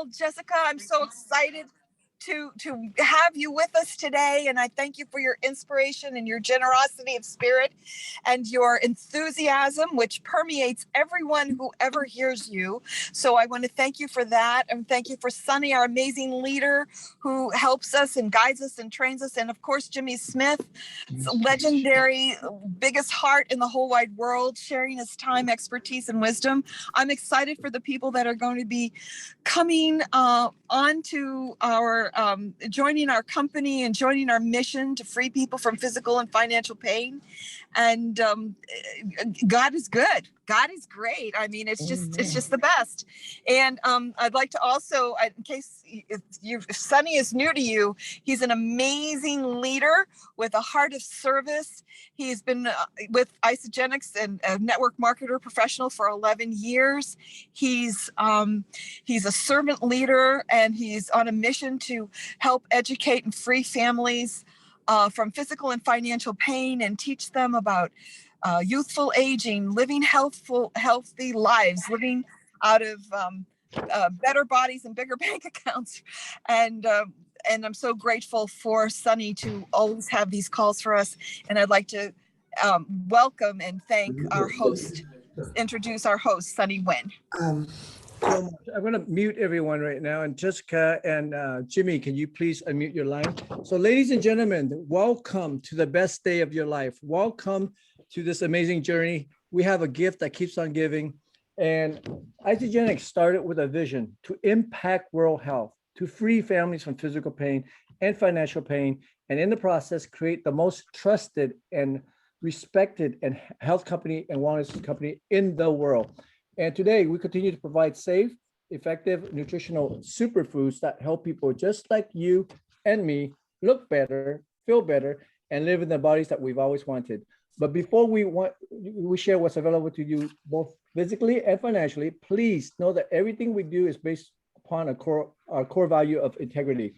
Jessica, I'm so excited to have you with us today, and I thank you for your inspiration and your generosity of spirit and your enthusiasm, which permeates everyone who ever hears you. So I want to thank you for that, and thank you for Sunny, our amazing leader who helps us and guides us and trains us, and of course Jimmy Smith, legendary, biggest heart in the whole wide world, sharing his time, expertise, and wisdom. I'm excited for the people that are going to be coming onto our joining our company and joining our mission to free people from physical and financial pain. And God is good. God is great. I mean, it's just the best. And I'd like to also, in case if Sunny is new to you, he's an amazing leader with a heart of service. He's been with Isagenix and a network marketer professional for 11 years. He's a servant leader, and he's on a mission to help educate and free families from physical and financial pain, and teach them about youthful aging, living healthy lives, living out of better bodies and bigger bank accounts. And I'm so grateful for Sunny to always have these calls for us. And I'd like to welcome and thank our host, introduce our host, Sunny Nguyen. So much. I'm going to mute everyone right now. And Jessica and Jimmy, can you please unmute your line? So ladies and gentlemen, welcome to the best day of your life. Welcome to this amazing journey. We have a gift that keeps on giving. And Isagenix started with a vision to impact world health, to free families from physical pain and financial pain, and in the process, create the most trusted and respected and health company and wellness company in the world. And today we continue to provide safe, effective, nutritional superfoods that help people just like you and me look better, feel better, and live in the bodies that we've always wanted. But before we share what's available to you both physically and financially, please know that everything we do is based upon our core value of integrity,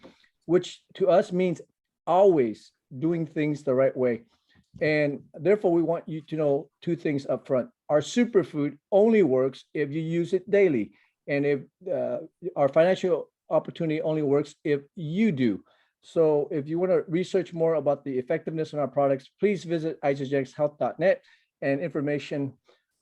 which to us means always doing things the right way. And therefore, we want you to know two things up front. Our superfood only works if you use it daily. And if our financial opportunity only works if you do. So if you want to research more about the effectiveness of our products, please visit isagenixhealth.net, and information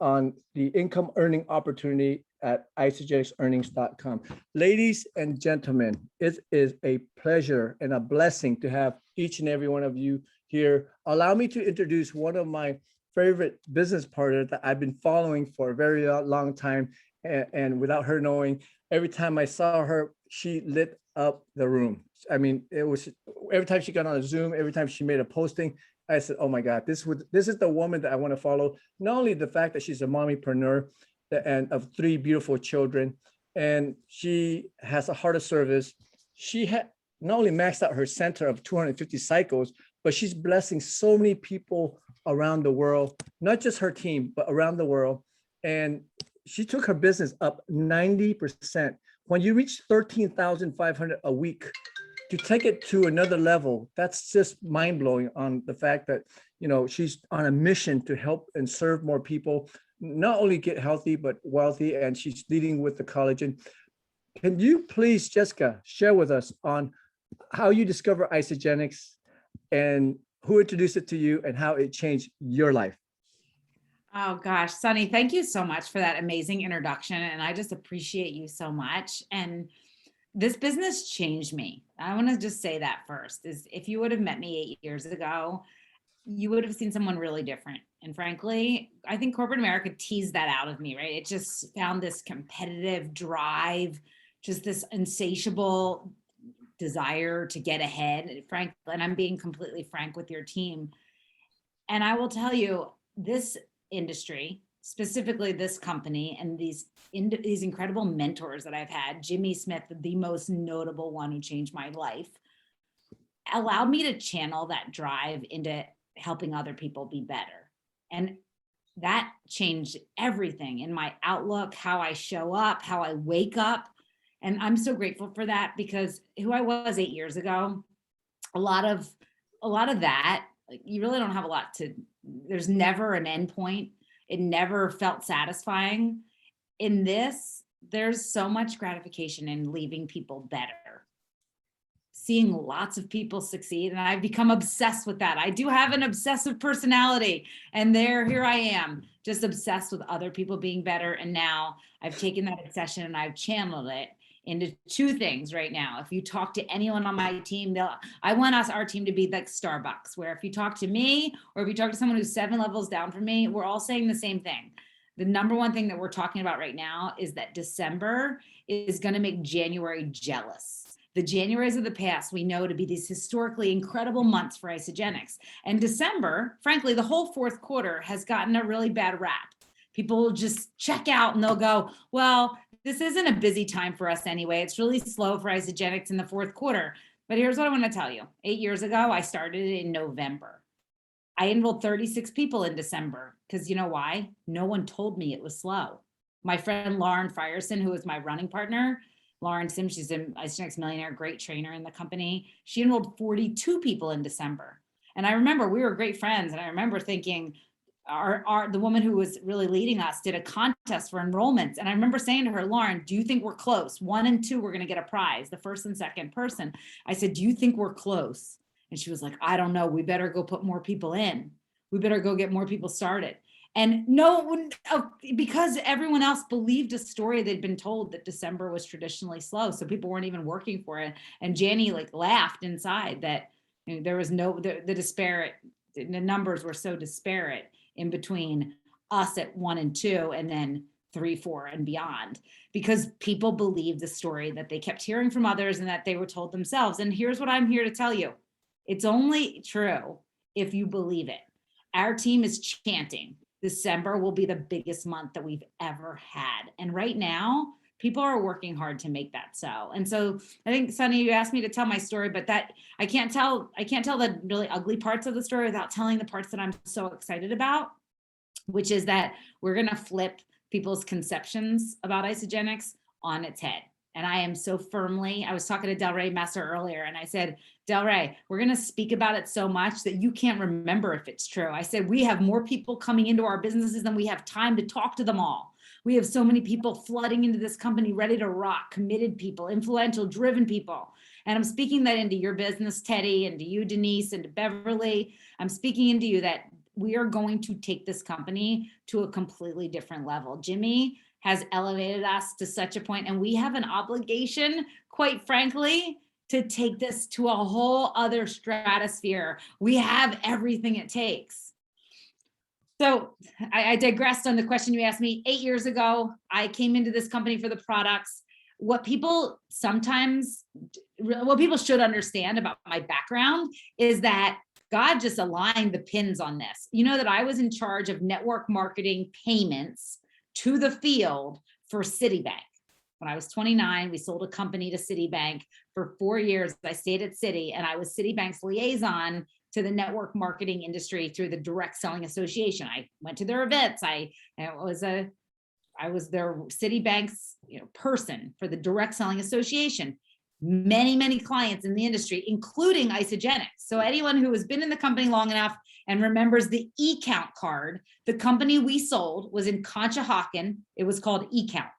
on the income earning opportunity at isagenixearnings.com. Ladies and gentlemen, it is a pleasure and a blessing to have each and every one of you here. Allow me to introduce one of my favorite business partners that I've been following for a very long time. And without her knowing, every time I saw her, she lit up the room. I mean, it was every time she got on a Zoom, every time she made a posting, I said, oh my God, this is the woman that I want to follow. Not only the fact that she's a mommypreneur and of 3 beautiful children, and she has a heart of service. She had not only maxed out her center of 250 cycles, but she's blessing so many people around the world, not just her team, but around the world. And she took her business up 90%. When you reach 13,500 a week, to take it to another level, that's just mind blowing on the fact that, you know, she's on a mission to help and serve more people, not only get healthy, but wealthy. And she's leading with the collagen. Can you please, Jessica, share with us on how you discover Isagenix and who introduced it to you and how it changed your life? Oh gosh, Sunny, thank you so much for that amazing introduction. And I just appreciate you so much. And this business changed me. I want to just say that first, is if you would have met me 8 years ago, you would have seen someone really different. And frankly, I think corporate America teased that out of me, right? It just found this competitive drive, just this insatiable desire to get ahead, frankly, and I'm being completely frank with your team. And I will tell you, this industry, specifically this company, and these incredible mentors that I've had, Jimmy Smith, the most notable one who changed my life, allowed me to channel that drive into helping other people be better. And that changed everything in my outlook, how I show up, how I wake up. And I'm so grateful for that, because who I was 8 years ago, a lot of that, like, you really don't have a lot to, there's never an end point. It never felt satisfying. In this, there's so much gratification in leaving people better, seeing lots of people succeed. And I've become obsessed with that. I do have an obsessive personality, and here I am, just obsessed with other people being better. And now I've taken that obsession and I've channeled it into two things right now. If you talk to anyone on my team, I want our team to be like Starbucks, where if you talk to me or if you talk to someone who's 7 levels down from me, we're all saying the same thing. The number one thing that we're talking about right now is that December is going to make January jealous. The Januaries of the past, we know to be these historically incredible months for Isagenix. And December, frankly, the whole fourth quarter has gotten a really bad rap. People will just check out and they'll go, well, this isn't a busy time for us anyway. It's really slow for Isagenix in the fourth quarter. But here's what I want to tell you. 8 years ago, I started in November. I enrolled 36 people in December because you know why? No one told me it was slow. My friend Lauren Frierson, who is my running partner, Lauren Sims, she's an Isagenix millionaire, great trainer in the company. She enrolled 42 people in December. And I remember we were great friends. And I remember thinking, the woman who was really leading us did a contest for enrollments. And I remember saying to her, Lauren, do you think we're close? 1 and 2, we're going to get a prize, the first and second person. I said, do you think we're close? And she was like, I don't know. We better go put more people in. We better go get more people started. And no, because everyone else believed a story they'd been told that December was traditionally slow. So people weren't even working for it. And Janie like laughed inside that there was the numbers were so disparate in between us at 1 and 2 and then 3, 4 and beyond, because people believed the story that they kept hearing from others and that they were told themselves. And here's what I'm here to tell you. It's only true if you believe it. Our team is chanting December will be the biggest month that we've ever had. And right now, people are working hard to make that so. And so I think, Sunny, you asked me to tell my story, but that I can't tell the really ugly parts of the story without telling the parts that I'm so excited about, which is that we're going to flip people's conceptions about Isagenix on its head. And I am so firmly, I was talking to Del Rey Messer earlier, and I said, Del Rey, we're going to speak about it so much that you can't remember if it's true. I said, we have more people coming into our businesses than we have time to talk to them all. We have so many people flooding into this company, ready to rock, committed people, influential, driven people. And I'm speaking that into your business, Teddy, and to you, Denise, and to Beverly. I'm speaking into you that we are going to take this company to a completely different level. Jimmy has elevated us to such a point, and we have an obligation, quite frankly, to take this to a whole other stratosphere. We have everything it takes. So I digressed on the question you asked me. 8 years ago, I came into this company for the products. What people should understand about my background is that God just aligned the pins on this. You know that I was in charge of network marketing payments to the field for Citibank. When I was 29, we sold a company to Citibank. For 4 years, I stayed at Citi, and I was Citibank's liaison to the network marketing industry through the direct selling association. I went to their events. I was their Citibank's person for the direct selling association. Many clients in the industry, including Isagenix. So anyone who has been in the company long enough and remembers the eCount card, the company we sold was in Conshohocken. It was called eCount.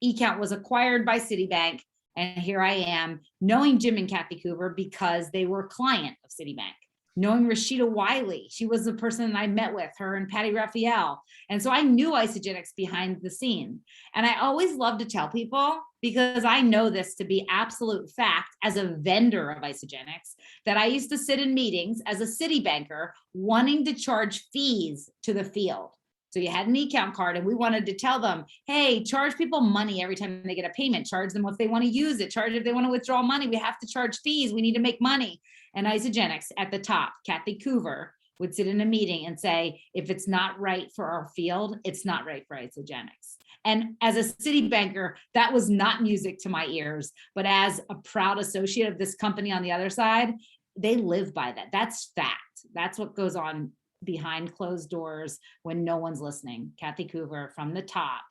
eCount was acquired by Citibank. And here I am knowing Jim and Kathy Coover because they were a client of Citibank. Knowing Rashida Wiley, she was the person that I met with, her and Patty Raphael. And so I knew Isagenix behind the scene. And I always love to tell people, because I know this to be absolute fact as a vendor of Isagenix, that I used to sit in meetings as a Citibanker wanting to charge fees to the field. So you had an eCount card and we wanted to tell them, hey, charge people money every time they get a payment, charge them if they want to use it, charge if they want to withdraw money, we have to charge fees, we need to make money. And Isagenix at the top, Kathy Coover, would sit in a meeting and say, if it's not right for our field, it's not right for Isagenix. And as a Citibanker, that was not music to my ears, but as a proud associate of this company on the other side, they live by that. That's fact. That's what goes on behind closed doors when no one's listening. Kathy Coover from the top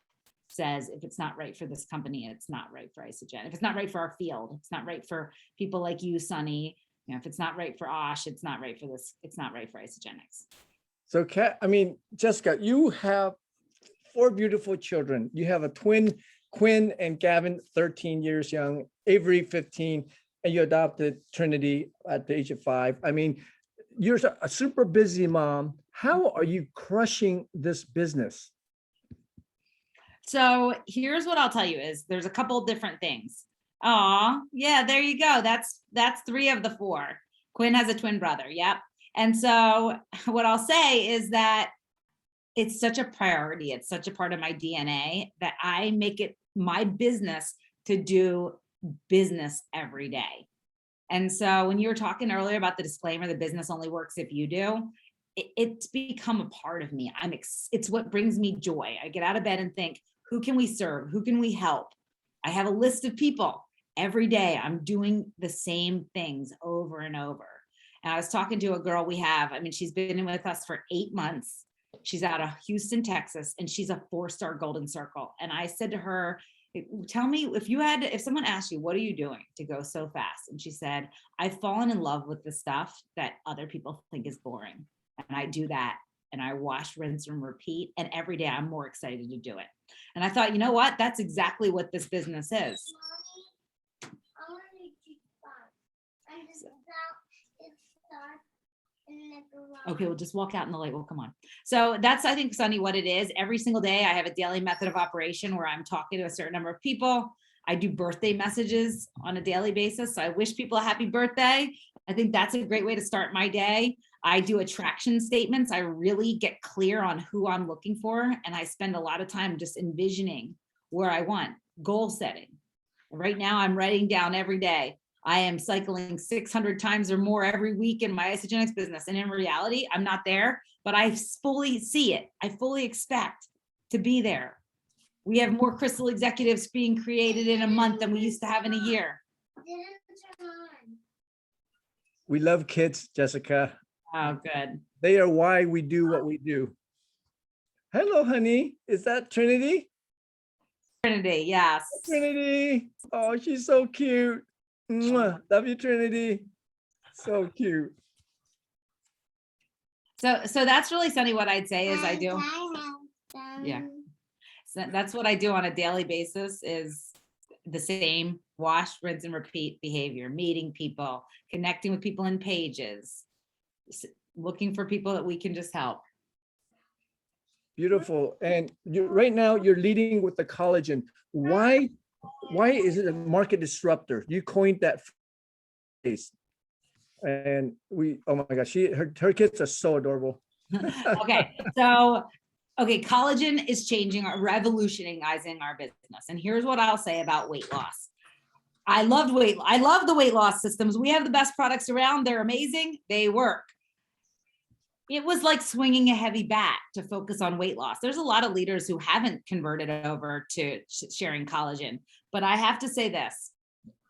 says, if it's not right for this company, it's not right for Isagenix. If it's not right for our field, it's not right for people like you, Sunny. If it's not right for Osh, it's not right for this. It's not right for Isagenix. So, Jessica, you have 4 beautiful children. You have a twin Quinn and Gavin, 13 years young, Avery, 15, and you adopted Trinity at the age of 5. I mean, you're a super busy mom. How are you crushing this business? So here's what I'll tell you is there's a couple different things. Oh, yeah, there you go. That's 3 of the 4. Quinn has a twin brother. Yep. And so what I'll say is that it's such a priority. It's such a part of my DNA that I make it my business to do business every day. And so when you were talking earlier about the disclaimer, the business only works if you do, it's become a part of me. It's what brings me joy. I get out of bed and think, who can we serve? Who can we help? I have a list of people. Every day I'm doing the same things over and over. And I was talking to a girl she's been with us for 8 months. She's out of Houston, Texas, and she's a 4-star Golden Circle. And I said to her, tell me if someone asked you, what are you doing to go so fast? And she said, I've fallen in love with the stuff that other people think is boring. And I do that. And I wash, rinse, and repeat. And every day I'm more excited to do it. And I thought, you know what? That's exactly what this business is. Okay, we'll just walk out in the light. We'll come on. So that's, I think, Sunny, what it is. Every single day I have a daily method of operation where I'm talking to a certain number of people. I do birthday messages on a daily basis. So I wish people a happy birthday. I think that's a great way to start my day. I do attraction statements. I really get clear on who I'm looking for. And I spend a lot of time just envisioning where I want, goal setting. Right now I'm writing down every day. I am cycling 600 times or more every week in my Isagenix business. And in reality, I'm not there, but I fully see it. I fully expect to be there. We have more crystal executives being created in a month than we used to have in a year. We love kids, Jessica. Oh, good. They are why we do what we do. Hello, honey. Is that Trinity? Trinity, yes. Trinity. Oh, she's so cute. Mwah. Love you, Trinity. So cute. So that's really, Sunny, what I'd say is I do. Yeah. So that's what I do on a daily basis is the same wash, rinse, and repeat behavior, meeting people, connecting with people in pages, looking for people that we can just help. Beautiful. And right now you're leading with the collagen. Why is it a market disruptor? You coined that phrase. And oh my gosh, her kids are so adorable. Okay, collagen is changing, revolutionizing our business. And here's what I'll say about weight loss. I love the weight loss systems. We have the best products around. They're amazing. They work. It was like swinging a heavy bat to focus on weight loss. There's a lot of leaders who haven't converted over to sharing collagen. But I have to say this,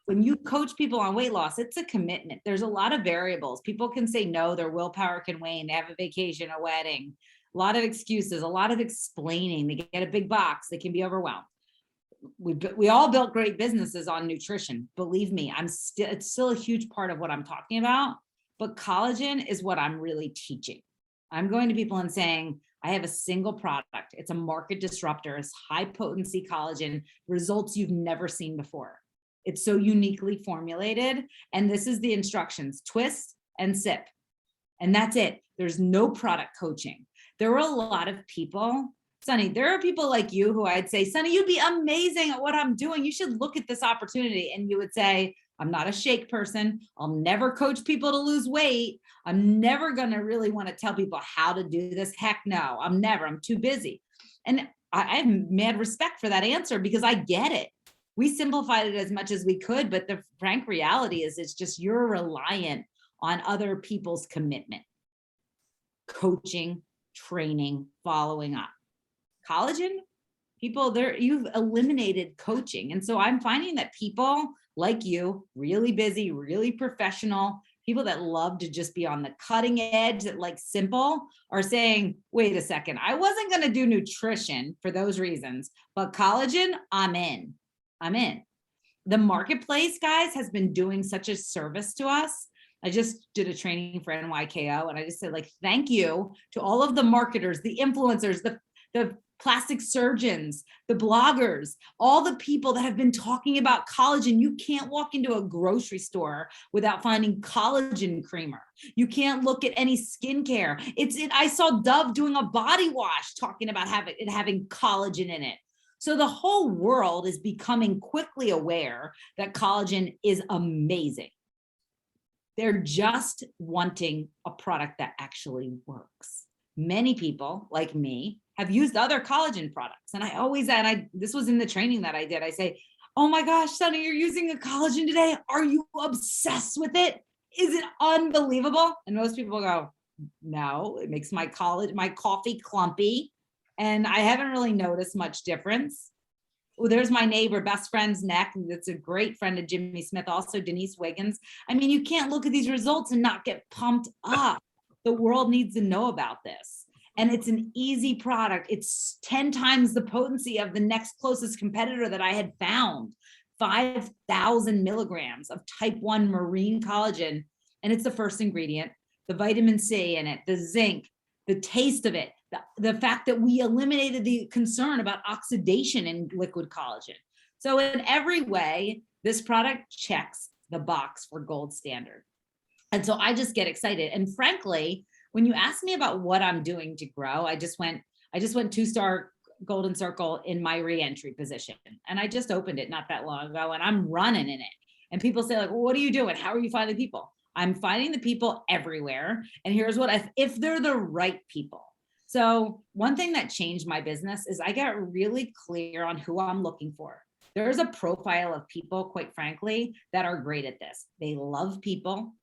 when you coach people on weight loss, it's a commitment. There's a lot of variables. People can say no, their willpower can wane, they have a vacation, a wedding, a lot of excuses, a lot of explaining. They get a big box, they can be overwhelmed. We all built great businesses on nutrition. Believe me, it's still a huge part of what I'm talking about, but collagen is what I'm really teaching. I'm going to people and saying, I have a single product. It's a market disruptor. It's high potency collagen, results you've never seen before. It's so uniquely formulated. And this is the instructions, twist and sip. And that's it. There's no product coaching. There are a lot of people, Sunny, there are people like you who I'd say, Sunny, you'd be amazing at what I'm doing. You should look at this opportunity. And you would say, I'm not a shake person. I'll never coach people to lose weight. I'm never going to really want to tell people how to do this. Heck no, I'm too busy. And I have mad respect for that answer because I get it. We simplified it as much as we could, but the frank reality is it's just you're reliant on other people's commitment. Coaching, training, following up. Collagen, people you've eliminated coaching. And so I'm finding that people like you, really busy, really professional, people that love to just be on the cutting edge, that like simple, are saying, wait a second, I wasn't going to do nutrition for those reasons, but collagen, I'm in. The marketplace, guys, has been doing such a service to us. I just did a training for NYKO and I just said, like, thank you to all of the marketers, the influencers, the plastic surgeons, the bloggers, all the people that have been talking about collagen. You can't walk into a grocery store without finding collagen creamer. You can't look at any skincare. I saw Dove doing a body wash talking about having collagen in it. So the whole world is becoming quickly aware that collagen is amazing. They're just wanting a product that actually works. Many people like me have used other collagen products. And this was in the training that I did. I say, oh my gosh, Sunny, you're using a collagen today. Are you obsessed with it? Is it unbelievable? And most people go, no, it makes my coffee clumpy. And I haven't really noticed much difference. Well, there's my neighbor, best friend's neck. That's a great friend of Jimmy Smith, also Denise Wiggins. I mean, you can't look at these results and not get pumped up. The world needs to know about this. And it's an easy product. It's 10 times the potency of the next closest competitor that I had found. 5,000 milligrams of type 1 marine collagen. And it's the first ingredient, the vitamin C in it, the zinc, the taste of it, the fact that we eliminated the concern about oxidation in liquid collagen. So in every way, this product checks the box for gold standard. And so I just get excited. And frankly, when you ask me about what I'm doing to grow, I just went 2-star golden circle in my re-entry position. And I just opened it not that long ago, and I'm running in it. And people say, like, well, what are you doing? How are you finding people? I'm finding the people everywhere. And here's what if they're the right people. So one thing that changed my business is I got really clear on who I'm looking for. There's a profile of people, quite frankly, that are great at this. They love people.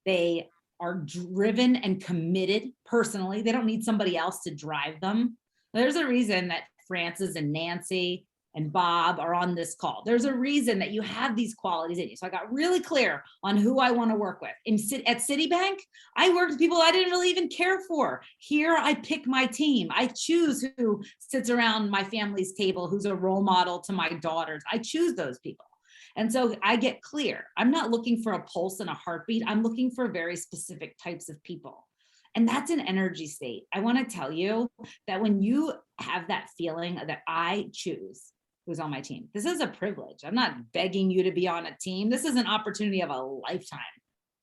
They are driven and committed personally. They don't need somebody else to drive them. There's a reason that Frances and Nancy and Bob are on this call. There's a reason that you have these qualities in you. So I got really clear on who I want to work with. At Citibank, I worked with people I didn't really even care for. Here, I pick my team. I choose who sits around my family's table, who's a role model to my daughters. I choose those people. And so I get clear. I'm not looking for a pulse and a heartbeat. I'm looking for very specific types of people. And that's an energy state. I want to tell you that when you have that feeling that I choose who's on my team, this is a privilege. I'm not begging you to be on a team. This is an opportunity of a lifetime.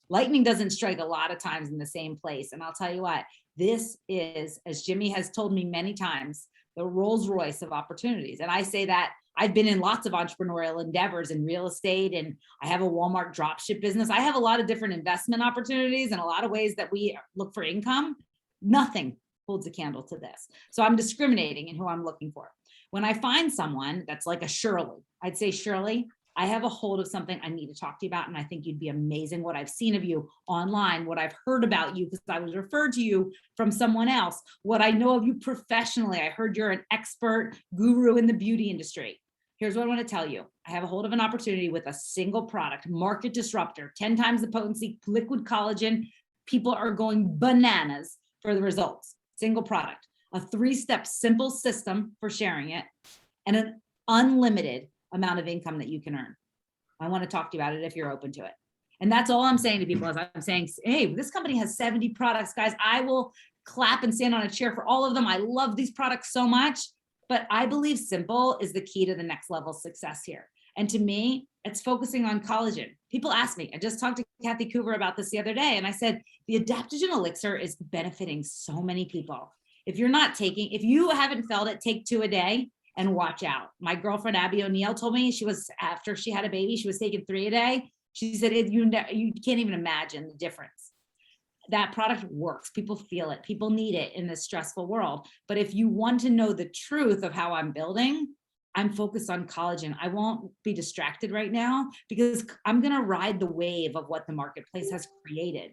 Lightning doesn't strike a lot of times in the same place. And I'll tell you what, this is, as Jimmy has told me many times, the Rolls Royce of opportunities. And I say that I've been in lots of entrepreneurial endeavors in real estate, and I have a Walmart dropship business. I have a lot of different investment opportunities and a lot of ways that we look for income. Nothing holds a candle to this. So I'm discriminating in who I'm looking for. When I find someone that's like a Shirley, I'd say, Shirley, I have a hold of something I need to talk to you about, and I think you'd be amazing. What I've seen of you online, what I've heard about you, because I was referred to you from someone else, what I know of you professionally. I heard you're an expert guru in the beauty industry. Here's what I want to tell you. I have a hold of an opportunity with a single product, market disruptor, 10 times the potency, liquid collagen. People are going bananas for the results. Single product, a 3-step simple system for sharing it, and an unlimited amount of income that you can earn. I want to talk to you about it if you're open to it. And that's all I'm saying to people is I'm saying, hey, this company has 70 products, guys. I will clap and stand on a chair for all of them. I love these products so much. But I believe simple is the key to the next level success here. And to me, it's focusing on collagen. People ask me, I just talked to Kathy Coover about this the other day, and I said, the adaptogen elixir is benefiting so many people. If you haven't felt it, take 2 a day and watch out. My girlfriend, Abby O'Neill, told me after she had a baby, she was taking 3 a day. She said, you can't even imagine the difference. That product works. People feel it. People need it in this stressful world. But if you want to know the truth of how I'm building, I'm focused on collagen. I won't be distracted right now because I'm going to ride the wave of what the marketplace has created.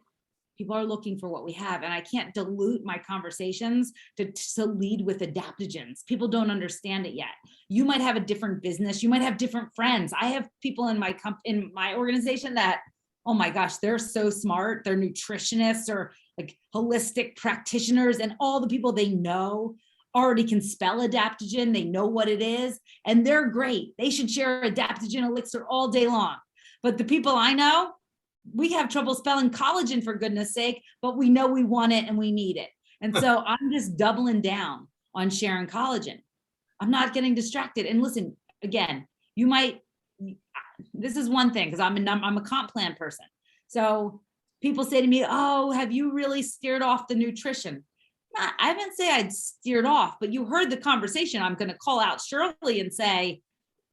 People are looking for what we have, and I can't dilute my conversations to lead with adaptogens. People don't understand it yet. You might have a different business. You might have different friends. I have people in my organization that, oh my gosh, they're so smart. They're nutritionists or like holistic practitioners, and all the people they know already can spell adaptogen. They know what it is, and they're great. They should share adaptogen elixir all day long. But the people I know, we have trouble spelling collagen, for goodness sake, but we know we want it and we need it. And so I'm just doubling down on sharing collagen. I'm not getting distracted. And listen, again, you might, this is one thing, because I'm a comp plan person. So people say to me, oh, have you really steered off the nutrition? I didn't say I'd steered off, but you heard the conversation. I'm going to call out Shirley and say,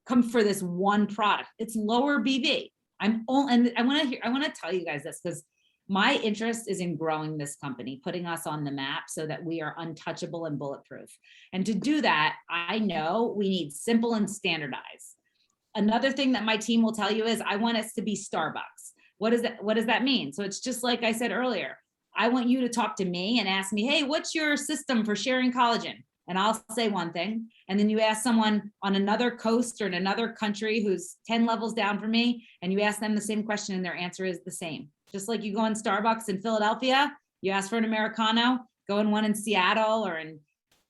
come for this one product. It's lower BV. And I want to tell you guys this, because my interest is in growing this company, putting us on the map so that we are untouchable and bulletproof. And to do that, I know we need simple and standardized. Another thing that my team will tell you is I want us to be Starbucks. What does that mean? So it's just like I said earlier, I want you to talk to me and ask me, hey, what's your system for sharing collagen? And I'll say one thing. And then you ask someone on another coast or in another country who's 10 levels down from me, and you ask them the same question and their answer is the same. Just like you go in Starbucks in Philadelphia, you ask for an Americano, go in one in Seattle or in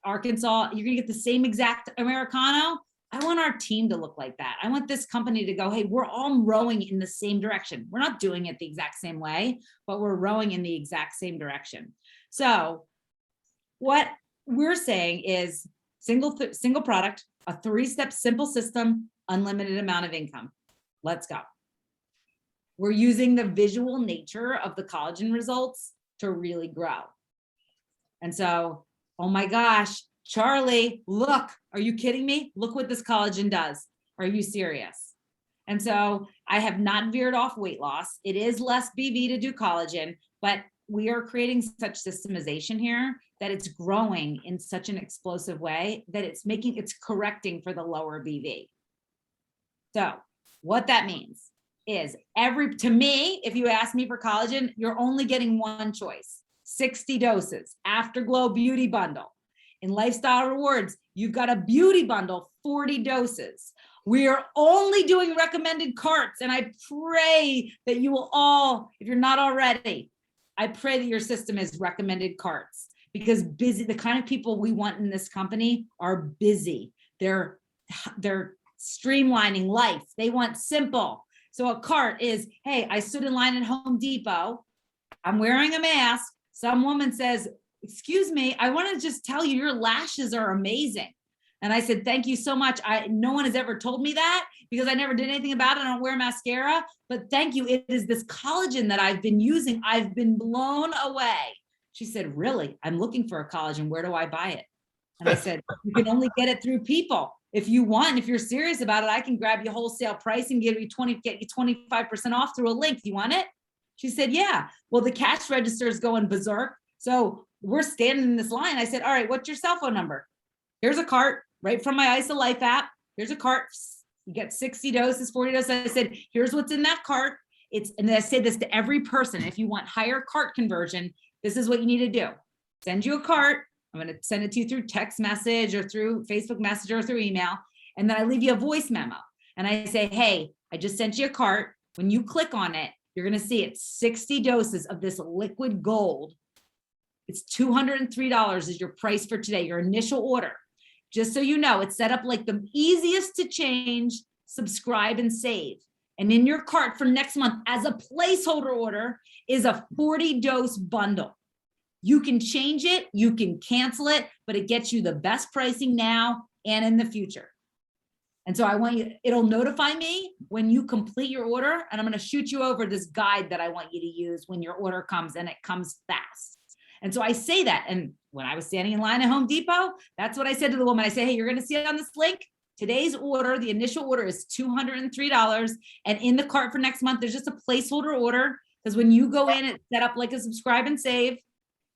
Arkansas, you're gonna get the same exact Americano. I want our team to look like that. I want this company to go, hey, we're all rowing in the same direction. We're not doing it the exact same way, but we're rowing in the exact same direction. So what we're saying is single product, a 3-step simple system, unlimited amount of income. Let's go. We're using the visual nature of the collagen results to really grow. And so, oh my gosh, Charlie, look, are you kidding me? Look what this collagen does. Are you serious? And so I have not veered off weight loss. It is less BV to do collagen, but we are creating such systemization here that it's growing in such an explosive way that it's correcting for the lower BV. So what that means is to me, if you ask me for collagen, you're only getting one choice, 60 doses, Afterglow Beauty Bundle. In Lifestyle Rewards, you've got a beauty bundle, 40 doses. We are only doing recommended carts. And I pray that you will all, if you're not already, I pray that your system is recommended carts, because the kind of people we want in this company are busy. They're streamlining life. They want simple. So a cart is, hey, I stood in line at Home Depot. I'm wearing a mask. Some woman says, excuse me, I want to just tell you, your lashes are amazing. And I said, thank you so much. No one has ever told me that because I never did anything about it. I don't wear mascara, but thank you. It is this collagen that I've been using. I've been blown away. She said, really? I'm looking for a collagen. Where do I buy it? And I said, you can only get it through people. If you want, if you're serious about it, I can grab you wholesale price and get you 25% off through a link. You want it? She said, yeah. Well, the cash register is going berserk. So we're standing in this line. I said, all right, what's your cell phone number? Here's a cart right from my Isa Life app. Here's a cart. You get 60 doses, 40 doses. I said, here's what's in that cart. And I say this to every person. If you want higher cart conversion, this is what you need to do. Send you a cart. I'm going to send it to you through text message or through Facebook Messenger or through email. And then I leave you a voice memo. And I say, hey, I just sent you a cart. When you click on it, you're going to see it's 60 doses of this liquid gold. It's $203 is your price for today, your initial order. Just so you know, it's set up like the easiest to change, subscribe and save. And in your cart for next month as a placeholder order is a 40 dose bundle. You can change it, you can cancel it, but it gets you the best pricing now and in the future. And so I want you, it'll notify me when you complete your order, and I'm going to shoot you over this guide that I want you to use when your order comes, and it comes fast. And so I say that. And when I was standing in line at Home Depot, that's what I said to the woman. I say, hey, you're going to see it on this link. Today's order, the initial order is $203. And in the cart for next month, there's just a placeholder order. Because when you go in, it's set up like a subscribe and save.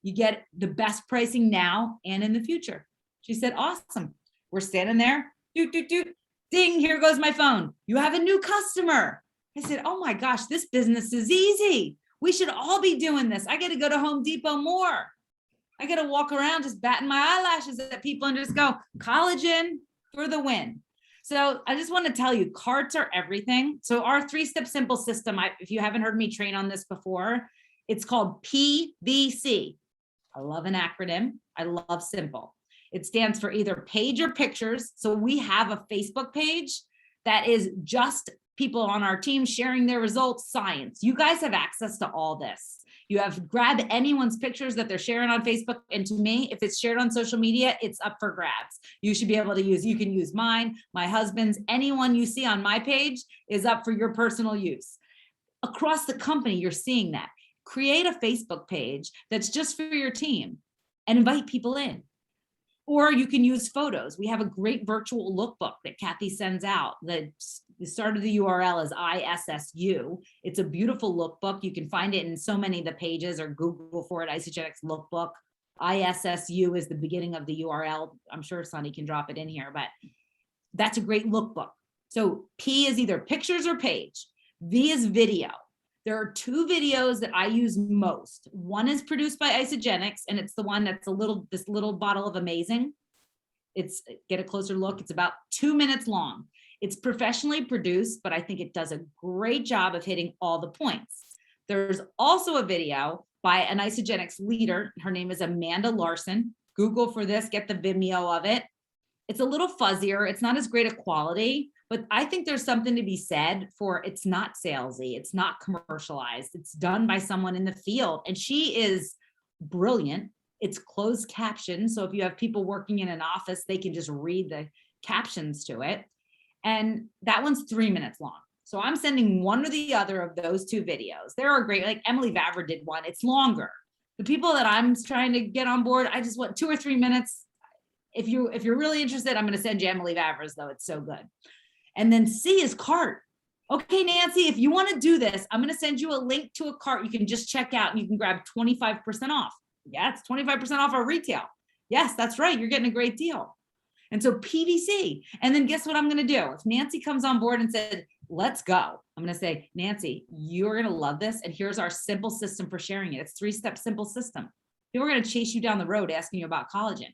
You get the best pricing now and in the future. She said, awesome. We're standing there. Doot, doot, doot. Ding, here goes my phone. You have a new customer. I said, oh my gosh, this business is easy. We should all be doing this. I got to go to Home Depot more. I got to walk around just batting my eyelashes at people and just go, collagen for the win. So I just want to tell you, carts are everything. So our 3-step simple system, if you haven't heard me train on this before, it's called PVC. I love an acronym. I love simple. It stands for either page or pictures. So we have a Facebook page that is just people on our team sharing their results, science. You guys have access to all this. You have grab anyone's pictures that they're sharing on Facebook. And to me, if it's shared on social media, it's up for grabs. You should be able to use, you can use mine, my husband's, anyone you see on my page is up for your personal use. Across the company, you're seeing that. Create a Facebook page that's just for your team and invite people in. Or you can use photos. We have a great virtual lookbook that Kathy sends out. The start of the URL is ISSU. It's a beautiful lookbook. You can find it in so many of the pages, or Google for it, Isagenix lookbook. ISSU is the beginning of the URL. I'm sure Sunny can drop it in here, but that's a great lookbook. So P is either pictures or page. V is video. There are two videos that I use most. One is produced by Isagenix, and it's the one that's this little bottle of amazing. It's, get a closer look. It's about 2 minutes long. It's professionally produced, but I think it does a great job of hitting all the points. There's also a video by an Isagenix leader. Her name is Amanda Larson. Google for this, get the Vimeo of it. It's a little fuzzier. It's not as great a quality, but I think there's something to be said for, it's not salesy, it's not commercialized, it's done by someone in the field, and she is brilliant. It's closed caption, so if you have people working in an office, they can just read the captions to it. And that one's 3 minutes long. So I'm sending one or the other of those two videos. There are great, like Emily Vavra did one, it's longer. The people that I'm trying to get on board, I just want 2 or 3 minutes. If you're really interested, I'm going to send you Emily Vavra's, though. It's so good. And then C is cart. Okay, Nancy, if you want to do this, I'm going to send you a link to a cart you can just check out, and you can grab 25% off. Yeah, it's 25% off our retail. Yes, that's right. You're getting a great deal. And so PVC. And then guess what I'm going to do? If Nancy comes on board and said, let's go, I'm going to say, Nancy, you're going to love this. And here's our simple system for sharing it. It's 3-step simple system. People are going to chase you down the road asking you about collagen.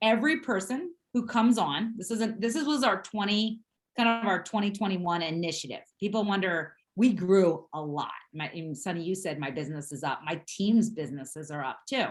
Every person who comes on, this was our 2021 initiative. People wonder, we grew a lot. Sunny, you said my business is up. My team's businesses are up too.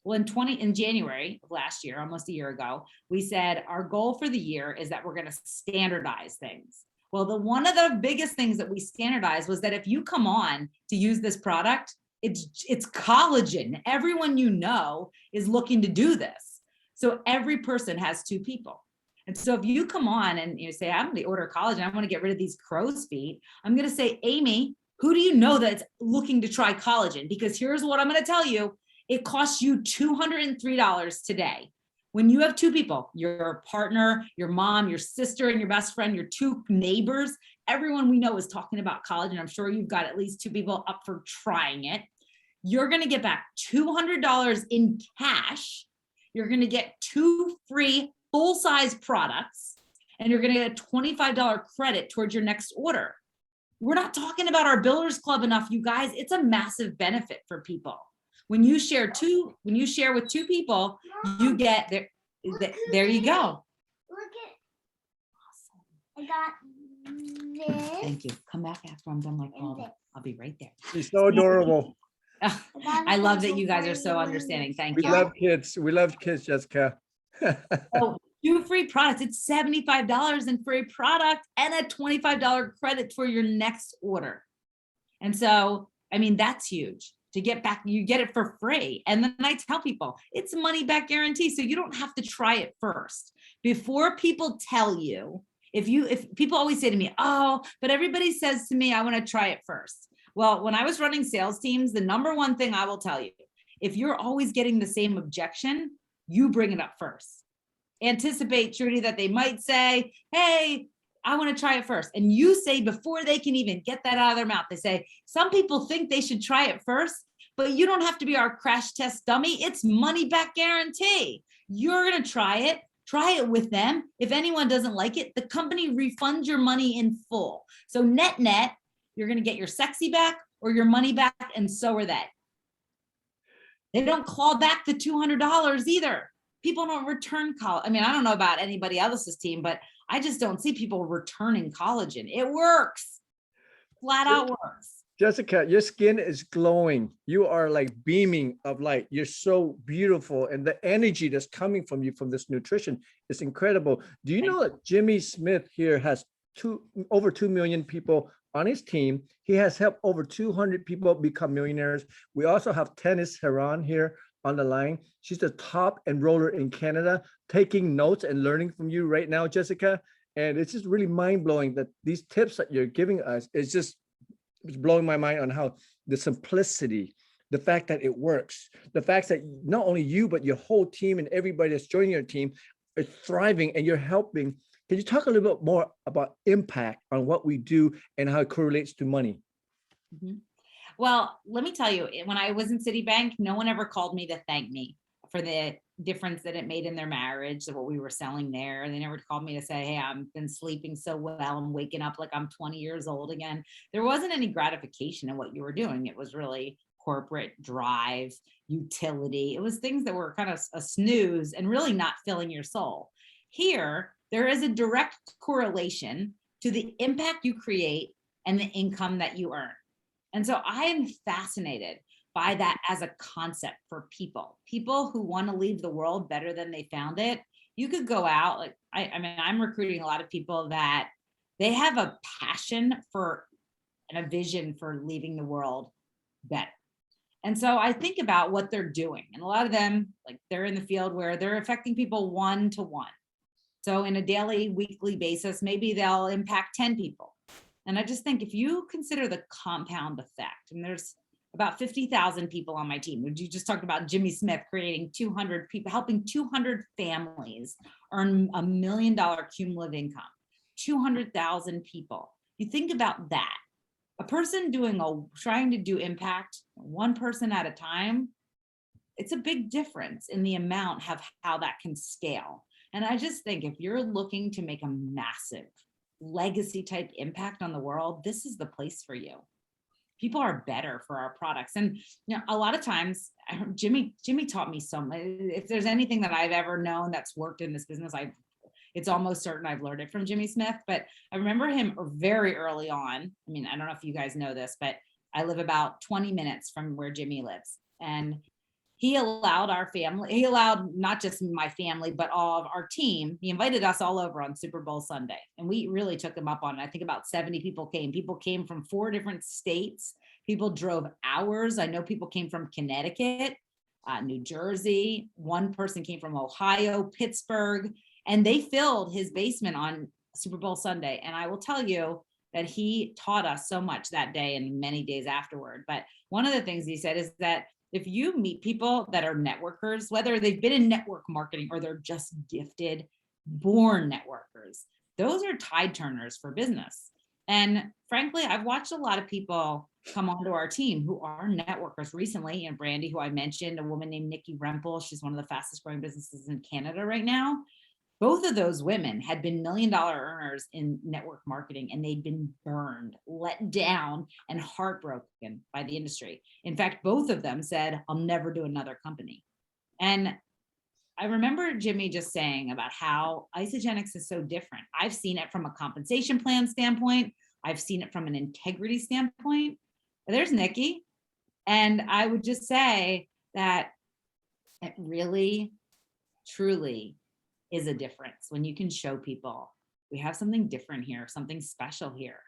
Well, in January of last year, almost a year ago, we said our goal for the year is that we're going to standardize things. Well, one of the biggest things that we standardized was that if you come on to use this product, it's collagen. Everyone you know is looking to do this. So every person has 2 people. And so if you come on and you say, I'm going to order collagen, I want to get rid of these crow's feet, I'm going to say, Amy, who do you know that's looking to try collagen? Because here's what I'm going to tell you. It costs you $203 today. When you have 2 people, your partner, your mom, your sister, and your best friend, your 2 neighbors, everyone we know is talking about collagen. I'm sure you've got at least 2 people up for trying it. You're going to get back $200 in cash. You're going to get 2 free full-size products, and you're going to get a $25 credit towards your next order. We're not talking about our Builders Club enough, you guys. It's a massive benefit for people. When you share with 2 people, you get there. There you go. Look at, awesome. I got this. Thank you. Come back after I'm done my call. I'll be right there. She's so adorable. I love that you guys are so understanding. Thank We you. love kids. We love kids, Jessica. Oh, 2 free products. It's $75 in free product and a $25 credit for your next order. And so, I mean, that's huge. To get back, you get it for free. And then I tell people it's money back guarantee. So you don't have to try it first. Before people tell you, if people always say to me, oh, but everybody says to me, I want to try it first. Well, when I was running sales teams, the number one thing I will tell you, if you're always getting the same objection, you bring it up first. Anticipate, Trudy, that they might say, hey, I want to try it first. And you say, before they can even get that out of their mouth, they say, some people think they should try it first, but you don't have to be our crash test dummy. It's money back guarantee. You're going to try it with them. If anyone doesn't like it, the company refunds your money in full. So net, you're going to get your sexy back or your money back, and so are they. They don't claw back the $200 either. People don't return collagen. I mean, I don't know about anybody else's team, but I just don't see people returning collagen. It works. Flat out works. Jessica, your skin is glowing. You are like beaming of light. You're so beautiful. And the energy that's coming from you from this nutrition is incredible. Do you know that Jimmy Smith here has over 2 million people on his team. He has helped over 200 people become millionaires. We also have Tennis Heron here on the line. She's the top enroller in Canada, taking notes and learning from you right now, Jessica. And it's just really mind-blowing that these tips that you're giving us is just it's blowing my mind on how the simplicity, the fact that it works, the fact that not only you, but your whole team and everybody that's joining your team is thriving and you're helping. Can you talk a little bit more about impact on what we do and how it correlates to money? Mhm. Well, let me tell you, when I was in Citibank, no one ever called me to thank me for the difference that it made in their marriage, what we were selling there. They never called me to say, hey, I've been sleeping so well, I'm waking up like I'm 20 years old again. There wasn't any gratification in what you were doing. It was really corporate drive, utility. It was things that were kind of a snooze and really not filling your soul. Here, there is a direct correlation to the impact you create and the income that you earn. And so I am fascinated by that as a concept for people who want to leave the world better than they found it. You could go out, like, I mean, I'm recruiting a lot of people that they have a passion for and a vision for leaving the world better. And so I think about what they're doing. And a lot of them, like, they're in the field where they're affecting people one-to-one. So in a daily, weekly basis, maybe they'll impact 10 people. And I just think if you consider the compound effect, and there's about 50,000 people on my team. You just talked about Jimmy Smith creating 200 people, helping 200 families earn $1 million cumulative income, 200,000 people. You think about that. A person trying to do impact, one person at a time, it's a big difference in the amount of how that can scale. And I just think if you're looking to make a massive legacy type impact on the world, this is the place for you. People are better for our products. And a lot of times, Jimmy taught me so much. If there's anything that I've ever known that's worked in this business, it's almost certain I've learned it from Jimmy Smith. But I remember him very early on. I mean, I don't know if you guys know this, but I live about 20 minutes from where Jimmy lives. And he allowed not just my family, but all of our team. He invited us all over on Super Bowl Sunday. And we really took him up on it. I think about 70 people came. People came from 4 different states. People drove hours. I know people came from Connecticut, New Jersey. One person came from Ohio, Pittsburgh, and they filled his basement on Super Bowl Sunday. And I will tell you that he taught us so much that day and many days afterward. But one of the things he said is that if you meet people that are networkers, whether they've been in network marketing or they're just gifted, born networkers, those are tide turners for business. And frankly, I've watched a lot of people come onto our team who are networkers recently. And Brandy, who I mentioned, a woman named Nikki Rempel, she's one of the fastest growing businesses in Canada right now. Both of those women had been $1 million earners in network marketing, and they'd been burned, let down, and heartbroken by the industry. In fact, both of them said, I'll never do another company. And I remember Jimmy just saying about how Isagenix is so different. I've seen it from a compensation plan standpoint. I've seen it from an integrity standpoint. There's Nikki. And I would just say that it really, truly is a difference when you can show people we have something different here, something special here.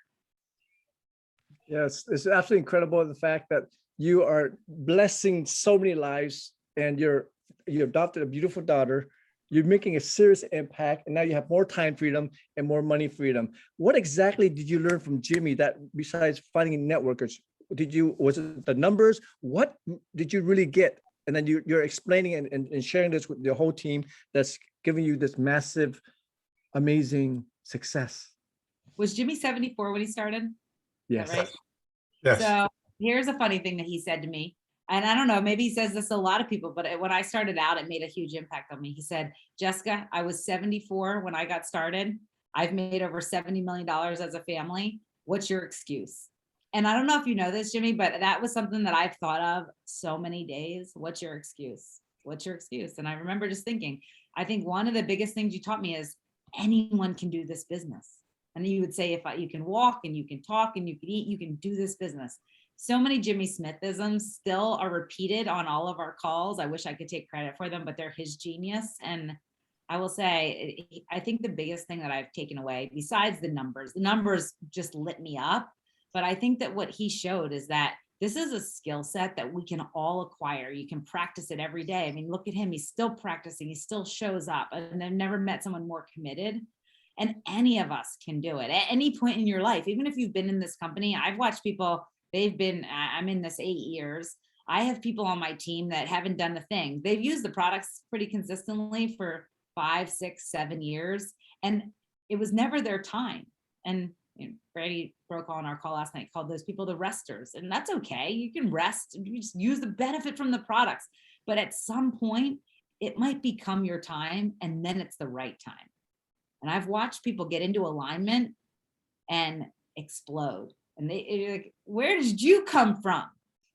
Yes, it's absolutely incredible the fact that you are blessing so many lives, and you adopted a beautiful daughter. You're making a serious impact, and now you have more time freedom and more money freedom. What exactly did you learn from Jimmy that besides finding networkers? Was it the numbers? What did you really get? And then you're explaining and sharing this with the whole team that's giving you this massive, amazing success. Was Jimmy 74 when he started? Yes. Right? Yes. So here's a funny thing that he said to me. And I don't know, maybe he says this to a lot of people, but when I started out, it made a huge impact on me. He said, Jessica, I was 74 when I got started. I've made over $70 million as a family. What's your excuse? And I don't know if you know this, Jimmy, but that was something that I've thought of so many days. What's your excuse? What's your excuse? And I remember just thinking, I think one of the biggest things you taught me is anyone can do this business. And you would say, if you can walk and you can talk and you can eat, you can do this business. So many Jimmy Smithisms still are repeated on all of our calls. I wish I could take credit for them, but they're his genius. And I will say, I think the biggest thing that I've taken away, besides the numbers just lit me up. But I think that what he showed is that this is a skill set that we can all acquire. You can practice it every day. I mean, look at him. He's still practicing. He still shows up. And I've never met someone more committed. And any of us can do it at any point in your life. Even if you've been in this company, I've watched people, I'm in this 8 years. I have people on my team that haven't done the thing. They've used the products pretty consistently for 5, 6, 7 years. And it was never their time. And Brady broke on our call last night, called those people the resters. And that's okay. You can rest, you just use the benefit from the products. But at some point, it might become your time, and then it's the right time. And I've watched people get into alignment and explode. And they're like, where did you come from?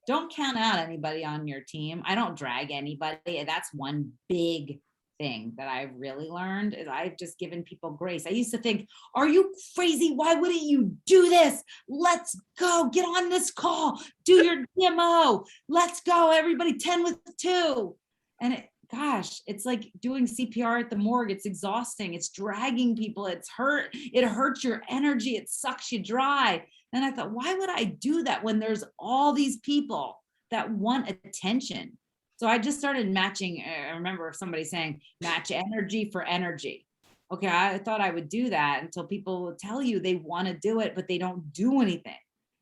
Don't count out anybody on your team. I don't drag anybody. That's one big thing that I've really learned is I've just given people grace. I used to think, are you crazy? Why wouldn't you do this? Let's go. Get on this call. Do your demo. Let's go. Everybody 10 with 2. And gosh, it's like doing CPR at the morgue. It's exhausting. It's dragging people. It hurts your energy. It sucks you dry. And I thought, why would I do that when there's all these people that want attention? So I just started matching. I remember somebody saying, match energy for energy. Okay, I thought I would do that until people will tell you they want to do it, but they don't do anything.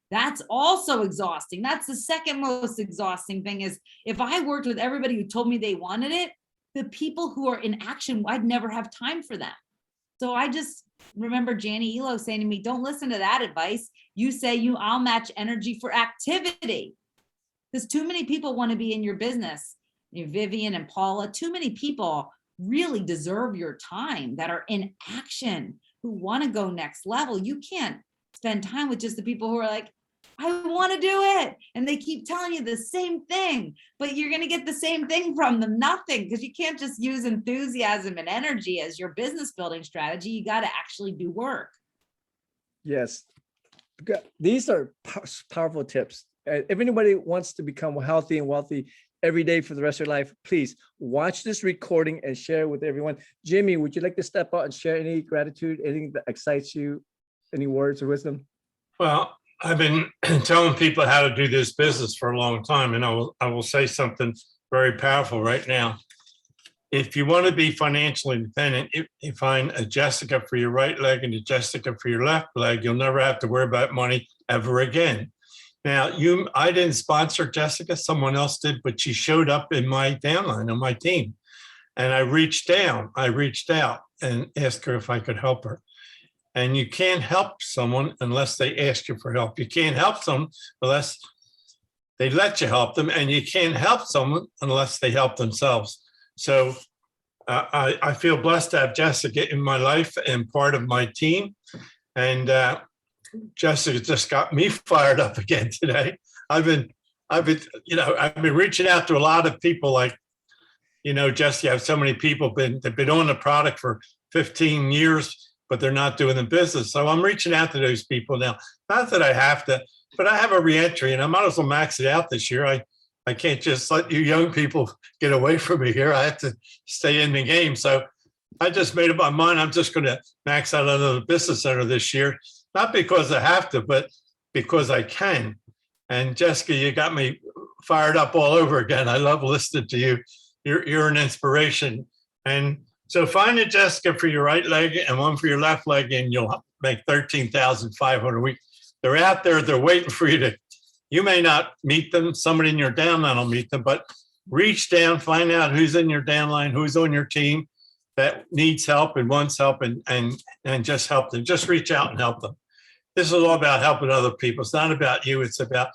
That's also exhausting. That's the second most exhausting thing is if I worked with everybody who told me they wanted it, the people who are in action, I'd never have time for them. So I just remember Janie Elo saying to me, don't listen to that advice. You say I'll match energy for activity. Because too many people want to be in your business. Vivian and Paula, too many people really deserve your time that are in action, who want to go next level. You can't spend time with just the people who are like, I want to do it. And they keep telling you the same thing, but you're going to get the same thing from them, nothing, because you can't just use enthusiasm and energy as your business building strategy. You got to actually do work. Yes. These are powerful tips. If anybody wants to become healthy and wealthy every day for the rest of your life, please watch this recording and share it with everyone. Jimmy, would you like to step out and share any gratitude, anything that excites you, any words of wisdom? Well, I've been telling people how to do this business for a long time, and I will say something very powerful right now. If you want to be financially independent, you find a Jessica for your right leg and a Jessica for your left leg, you'll never have to worry about money ever again. Now, I didn't sponsor Jessica, someone else did, but she showed up in my downline on my team. And I reached out and asked her if I could help her. And you can't help someone unless they ask you for help. You can't help someone unless they let you help them. And you can't help someone unless they help themselves. So I feel blessed to have Jessica in my life and part of my team. And Jessica just got me fired up again today. I've been reaching out to a lot of people like, Jess, you have so many people they've been on the product for 15 years, but they're not doing the business. So I'm reaching out to those people now. Not that I have to, but I have a reentry and I might as well max it out this year. I can't just let you young people get away from me here. I have to stay in the game. So I just made up my mind. I'm just going to max out another business center this year. Not because I have to, but because I can. And Jessica, you got me fired up all over again. I love listening to you. You're an inspiration. And so find a Jessica for your right leg and one for your left leg, and you'll make $13,500 a week. They're out there. They're waiting for you you may not meet them. Somebody in your downline will meet them, but reach down, find out who's in your downline, who's on your team that needs help and wants help, and just help them. Just reach out and help them. This is all about helping other people. It's not about you. It's about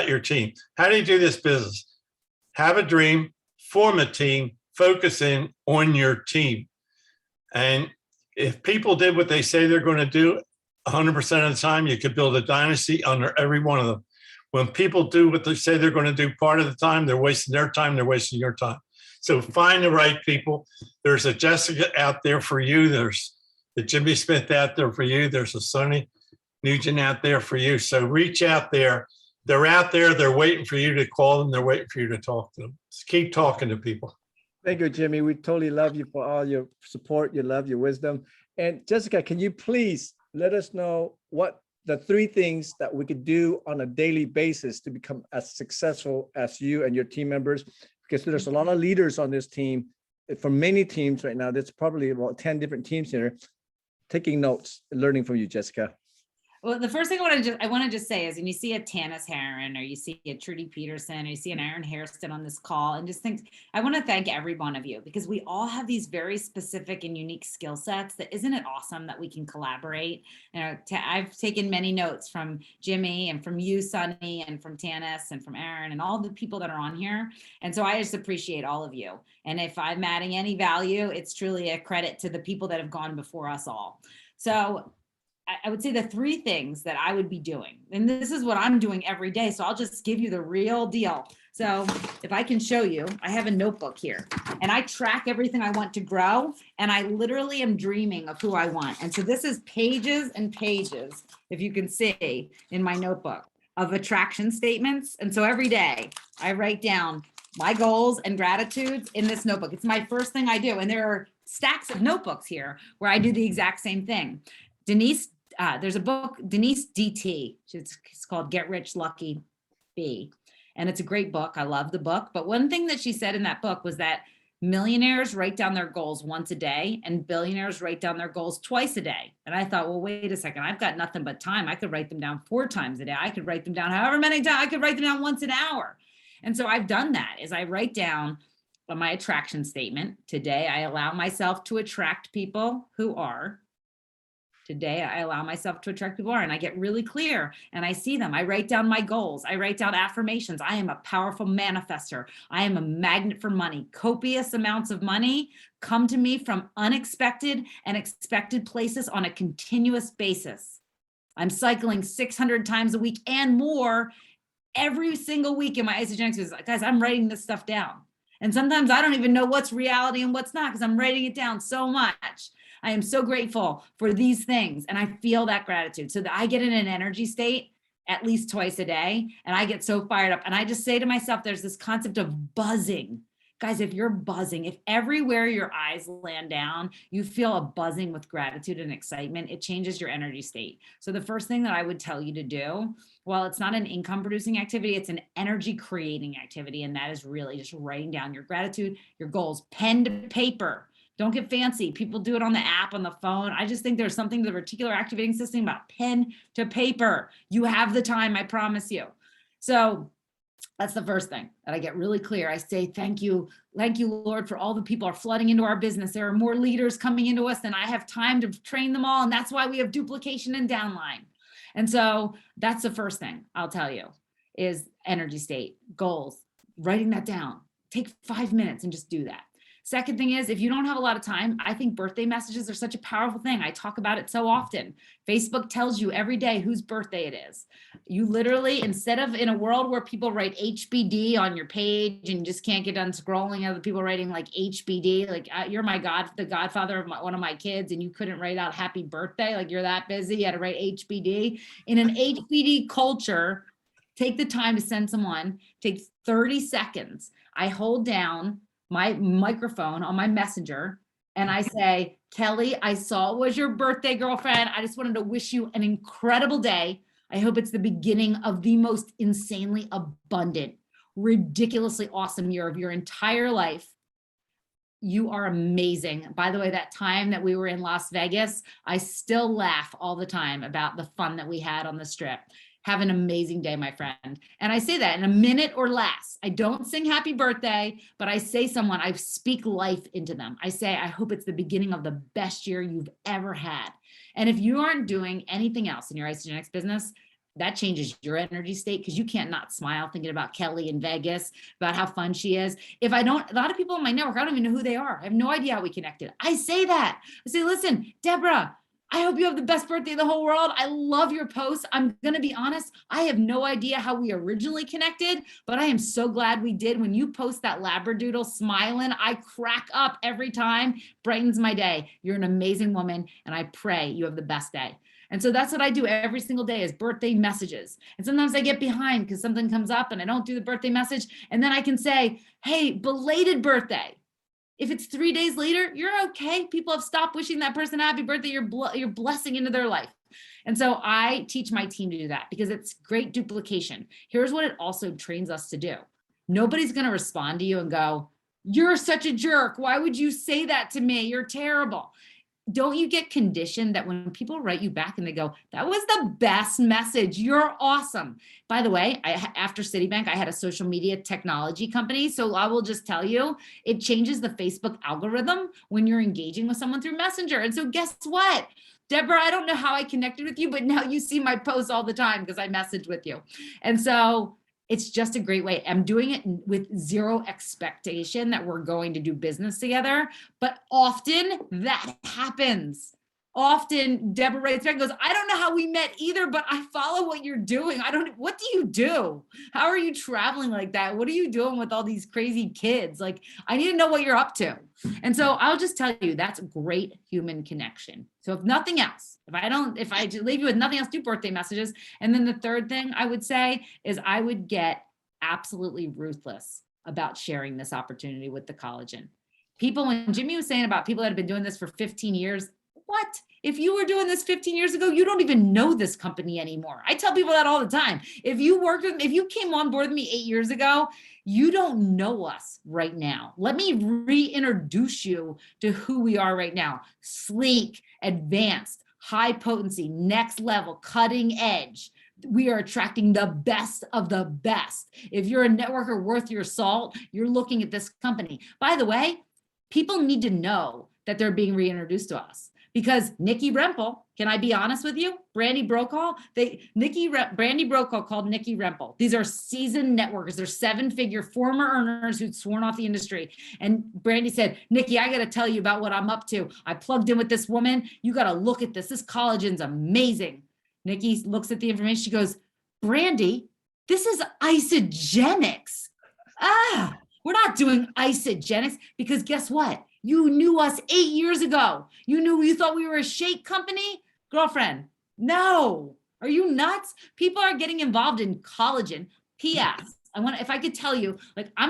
your team. How do you do this business? Have a dream, form a team, focus in on your team. And if people did what they say they're going to do 100% of the time, you could build a dynasty under every one of them. When people do what they say they're going to do part of the time, they're wasting their time, they're wasting your time. So find the right people. There's a Jessica out there for you. There's the Jimmy Smith out there for you. There's a Sonny Nugent out there for you. So reach out there. They're out there. They're waiting for you to call them. They're waiting for you to talk to them. Just keep talking to people. Thank you, Jimmy. We totally love you for all your support, your love, your wisdom. And Jessica, can you please let us know what the 3 things that we could do on a daily basis to become as successful as you and your team members, because there's a lot of leaders on this team from many teams right now. There's probably about 10 different teams here taking notes and learning from you, Jessica. Well, the first thing I want to just say is when you see a Tanis Heron or you see a Trudy Peterson or you see an Aaron Hairston on this call, and just think, I want to thank every one of you, because we all have these very specific and unique skill sets. That isn't it awesome that we can collaborate? I've taken many notes from Jimmy and from you, Sunny, and from Tanis and from Aaron and all the people that are on here. And so I just appreciate all of you. And if I'm adding any value, it's truly a credit to the people that have gone before us all. So I would say the 3 things that I would be doing, and this is what I'm doing every day. So I'll just give you the real deal. So if I can show you, I have a notebook here and I track everything I want to grow. And I literally am dreaming of who I want. And so this is pages and pages, if you can see in my notebook, of attraction statements. And so every day I write down my goals and gratitudes in this notebook. It's my first thing I do. And there are stacks of notebooks here where I do the exact same thing. There's a book, Denise DT. It's called Get Rich Lucky Be. And it's a great book. I love the book. But one thing that she said in that book was that millionaires write down their goals once a day and billionaires write down their goals twice a day. And I thought, well, wait a second. I've got nothing but time. I could write them down 4 times a day. I could write them down however many times. I could write them down once an hour. And so I've done that is I write down my attraction statement. Today, I allow myself to attract people who are. Today, I allow myself to attract people, and I get really clear and I see them. I write down my goals. I write down affirmations. I am a powerful manifester. I am a magnet for money. Copious amounts of money come to me from unexpected and expected places on a continuous basis. I'm cycling 600 times a week and more every single week in my Isagenix business. Guys, I'm writing this stuff down. And sometimes I don't even know what's reality and what's not because I'm writing it down so much. I am so grateful for these things. And I feel that gratitude so that I get in an energy state at least twice a day. And I get so fired up. And I just say to myself, there's this concept of buzzing. Guys, if you're buzzing, if everywhere your eyes land down, you feel a buzzing with gratitude and excitement, it changes your energy state. So the first thing that I would tell you to do, well, it's not an income producing activity, it's an energy creating activity. And that is really just writing down your gratitude, your goals, pen to paper. Don't get fancy. People do it on the app, on the phone. I just think there's something to the reticular activating system about pen to paper. You have the time, I promise you. So that's the first thing that I get really clear. I say, thank you, Lord, for all the people are flooding into our business. There are more leaders coming into us than I have time to train them all. And that's why we have duplication and downline. And so that's the first thing I'll tell you is energy state, goals, writing that down. Take 5 minutes and just do that. Second thing is, if you don't have a lot of time, I think birthday messages are such a powerful thing. I talk about it so often. Facebook tells you every day whose birthday it is. You literally, instead of in a world where people write HBD on your page and you just can't get done scrolling, other people writing like HBD, like you're the godfather of one of my kids and you couldn't write out happy birthday, like you're that busy, you had to write HBD. In an HBD culture, take the time to send someone, take 30 seconds. I hold down my microphone on my messenger and I say, Kelly, I saw it was your birthday, girlfriend. I just wanted to wish you an incredible day. I hope it's the beginning of the most insanely abundant, ridiculously awesome year of your entire life. You are amazing. By the way, that time that we were in Las Vegas, I still laugh all the time about the fun that we had on the strip. Have an amazing day, my friend. And I say that in a minute or less. I don't sing happy birthday, but I say I speak life into them. I say, I hope it's the beginning of the best year you've ever had. And if you aren't doing anything else in your Isagenix business, that changes your energy state because you can't not smile thinking about Kelly in Vegas, about how fun she is. A lot of people in my network, I don't even know who they are. I have no idea how we connected. I say that. I say, listen, Deborah, I hope you have the best birthday in the whole world. I love your posts. I'm going to be honest. I have no idea how we originally connected, but I am so glad we did. When you post that Labradoodle smiling, I crack up every time. Brightens my day. You're an amazing woman, and I pray you have the best day. And so that's what I do every single day is birthday messages. And sometimes I get behind because something comes up and I don't do the birthday message. And then I can say, hey, belated birthday. If it's 3 days later, you're okay. People have stopped wishing that person happy birthday. You're blessing into their life. And so I teach my team to do that because it's great duplication. Here's what it also trains us to do. Nobody's going to respond to you and go, "You're such a jerk. Why would you say that to me? You're terrible." Don't you get conditioned that when people write you back and they go, "That was the best message. You're awesome." By the way, after Citibank, I had a social media technology company. So I will just tell you, it changes the Facebook algorithm when you're engaging with someone through Messenger. And so guess what? Deborah, I don't know how I connected with you, but now you see my posts all the time because I message with you. And so it's just a great way. I'm doing it with zero expectation that we're going to do business together, but often that happens. Often Deborah writes back and goes, "I don't know how we met either, but I follow what you're doing. What do you do? How are you traveling like that? What are you doing with all these crazy kids? Like, I need to know what you're up to." And so I'll just tell you, that's great human connection. So if nothing else, if I leave you with nothing else, do birthday messages. And then the third thing I would say is I would get absolutely ruthless about sharing this opportunity with the collagen. People, when Jimmy was saying about people that have been doing this for 15 years, what? If you were doing this 15 years ago, you don't even know this company anymore. I tell people that all the time. If you came on board with me 8 years ago, you don't know us right now. Let me reintroduce you to who we are right now. Sleek, advanced, high potency, next level, cutting edge. We are attracting the best of the best. If you're a networker worth your salt, you're looking at this company. By the way, people need to know that they're being reintroduced to us. Because Nikki Rempel, can I be honest with you? Brandy Brokaw, Brandy Brokaw called Nikki Rempel. These are seasoned networkers. They're 7-figure former earners who'd sworn off the industry. And Brandy said, "Nikki, I got to tell you about what I'm up to. I plugged in with this woman. You got to look at this. This collagen's amazing." Nikki looks at the information. She goes, "Brandy, this is Isagenix. We're not doing Isagenix because guess what? You knew us 8 years ago. You thought we were a shake company? Girlfriend, no. Are you nuts? People are getting involved in collagen. P.S. If I could tell you, like, I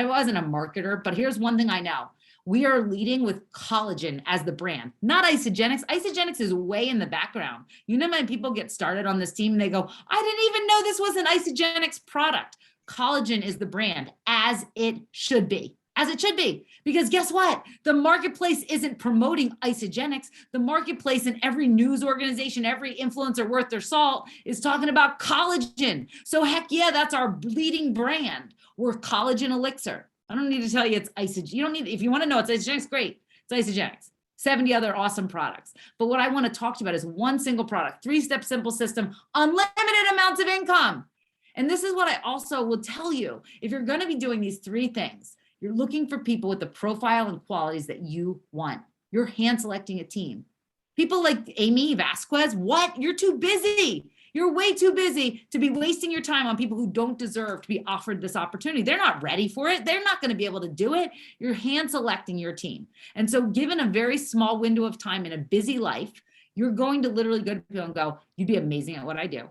wasn't a marketer, but here's one thing I know. We are leading with collagen as the brand, not Isagenix. Isagenix is way in the background. You know, when people get started on this team and they go, "I didn't even know this was an Isagenix product." Collagen is the brand, as it should be. As it should be. Because guess what? The marketplace isn't promoting Isagenix. The marketplace and every news organization, every influencer worth their salt is talking about collagen. So heck yeah, that's our leading brand. We're Collagen Elixir. I don't need to tell you it's Isagenix. You don't need, if you want to know it's Isagenix, great. It's Isagenix. 70 other awesome products. But what I want to talk to you about is one single product, 3-step simple system, unlimited amounts of income. And this is what I also will tell you. If you're going to be doing these 3 things, you're looking for people with the profile and qualities that you want. You're hand selecting a team. People like Amy Vasquez, what? You're too busy. You're way too busy to be wasting your time on people who don't deserve to be offered this opportunity. They're not ready for it. They're not going to be able to do it. You're hand selecting your team. And so given a very small window of time in a busy life, you're going to literally go to people and go, "You'd be amazing at what I do.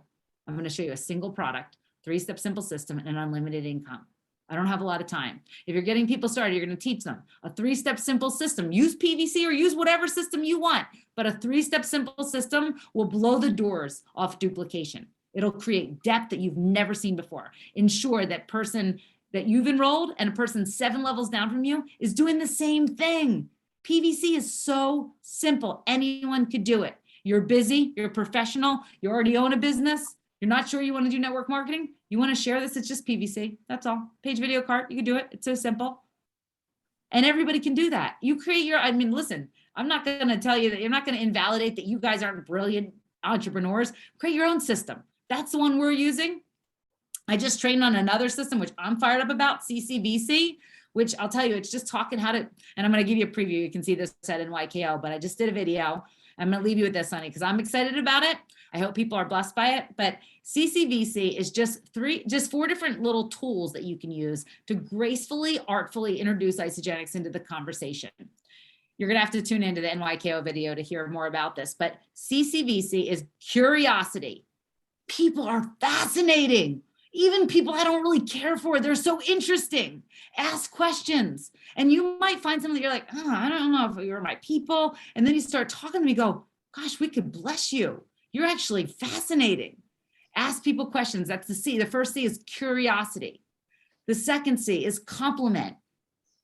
I'm going to show you a single product, 3-step simple system, and an unlimited income. I don't have a lot of time." If you're getting people started, you're going to teach them a 3-step simple system. Use PVC or use whatever system you want, but a 3-step simple system will blow the doors off duplication. It'll create depth that you've never seen before. Ensure that person that you've enrolled and a person 7 levels down from you is doing the same thing. PVC is so simple. Anyone could do it. You're busy, you're a professional, you already own a business. You're not sure you want to do network marketing? You want to share this? It's just PVC. That's all. Page video cart. You can do it. It's so simple. And everybody can do that. You create your, listen, I'm not going to tell you that you're not going to invalidate that you guys aren't brilliant entrepreneurs. Create your own system. That's the one we're using. I just trained on another system, which I'm fired up about, CCVC, which I'll tell you, it's just talking how to, and I'm going to give you a preview. You can see this at NYKO, but I just did a video. I'm going to leave you with this, honey, because I'm excited about it. I hope people are blessed by it. But CCVC is just 4 different little tools that you can use to gracefully, artfully introduce Isagenix into the conversation. You're going to have to tune into the NYKO video to hear more about this. But CCVC is curiosity. People are fascinating. Even people I don't really care for, they're so interesting. Ask questions. And you might find something that you're like, oh, I don't know if you're my people. And then you start talking to me, go, gosh, we could bless you. You're actually fascinating. Ask people questions. That's the C. The first C is curiosity. The second C is compliment.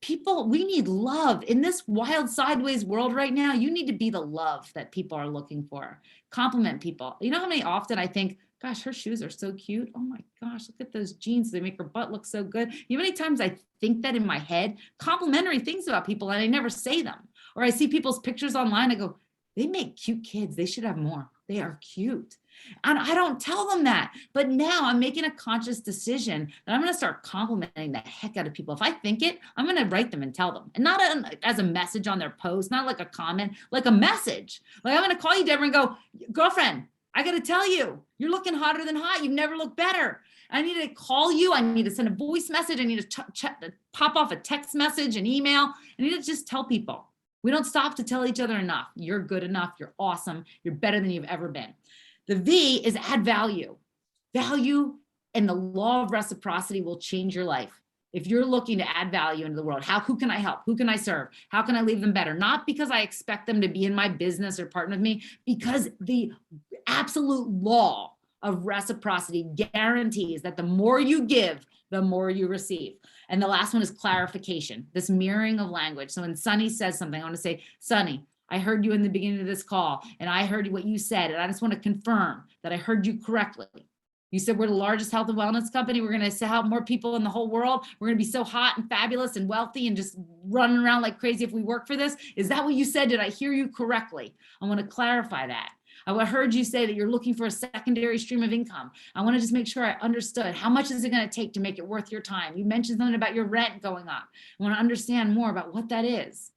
People, we need love in this wild sideways world right now. You need to be the love that people are looking for. Compliment people. You know how many often I think, gosh, her shoes are so cute. Oh my gosh, look at those jeans. They make her butt look so good. You know how many times I think that in my head, complimentary things about people, and I never say them. Or I see people's pictures online. I go, they make cute kids. They should have more. They are cute. And I don't tell them that. But now I'm making a conscious decision that I'm going to start complimenting the heck out of people. If I think it, I'm going to write them and tell them. And not as a message on their post, not like a comment, like a message. Like I'm going to call you, Deborah, and go, girlfriend, I got to tell you, you're looking hotter than hot. You've never looked better. I need to call you. I need to send a voice message. I need to pop off a text message, an email. I need to just tell people. We don't stop to tell each other enough. You're good enough. You're awesome. You're better than you've ever been. The V is add value. Value and the law of reciprocity will change your life. If you're looking to add value into the world, who can I help? Who can I serve? How can I leave them better? Not because I expect them to be in my business or partner with me, because the absolute law of reciprocity guarantees that the more you give, the more you receive. And the last one is clarification, this mirroring of language. So when Sunny says something, I want to say, Sunny, I heard you in the beginning of this call, and I heard what you said, and I just want to confirm that I heard you correctly. You said we're the largest health and wellness company. We're going to help more people in the whole world. We're going to be so hot and fabulous and wealthy and just running around like crazy if we work for this. Is that what you said? Did I hear you correctly? I want to clarify that. I heard you say that you're looking for a secondary stream of income. I want to just make sure I understood. How much is it going to take to make it worth your time? You mentioned something about your rent going up. I want to understand more about what that is.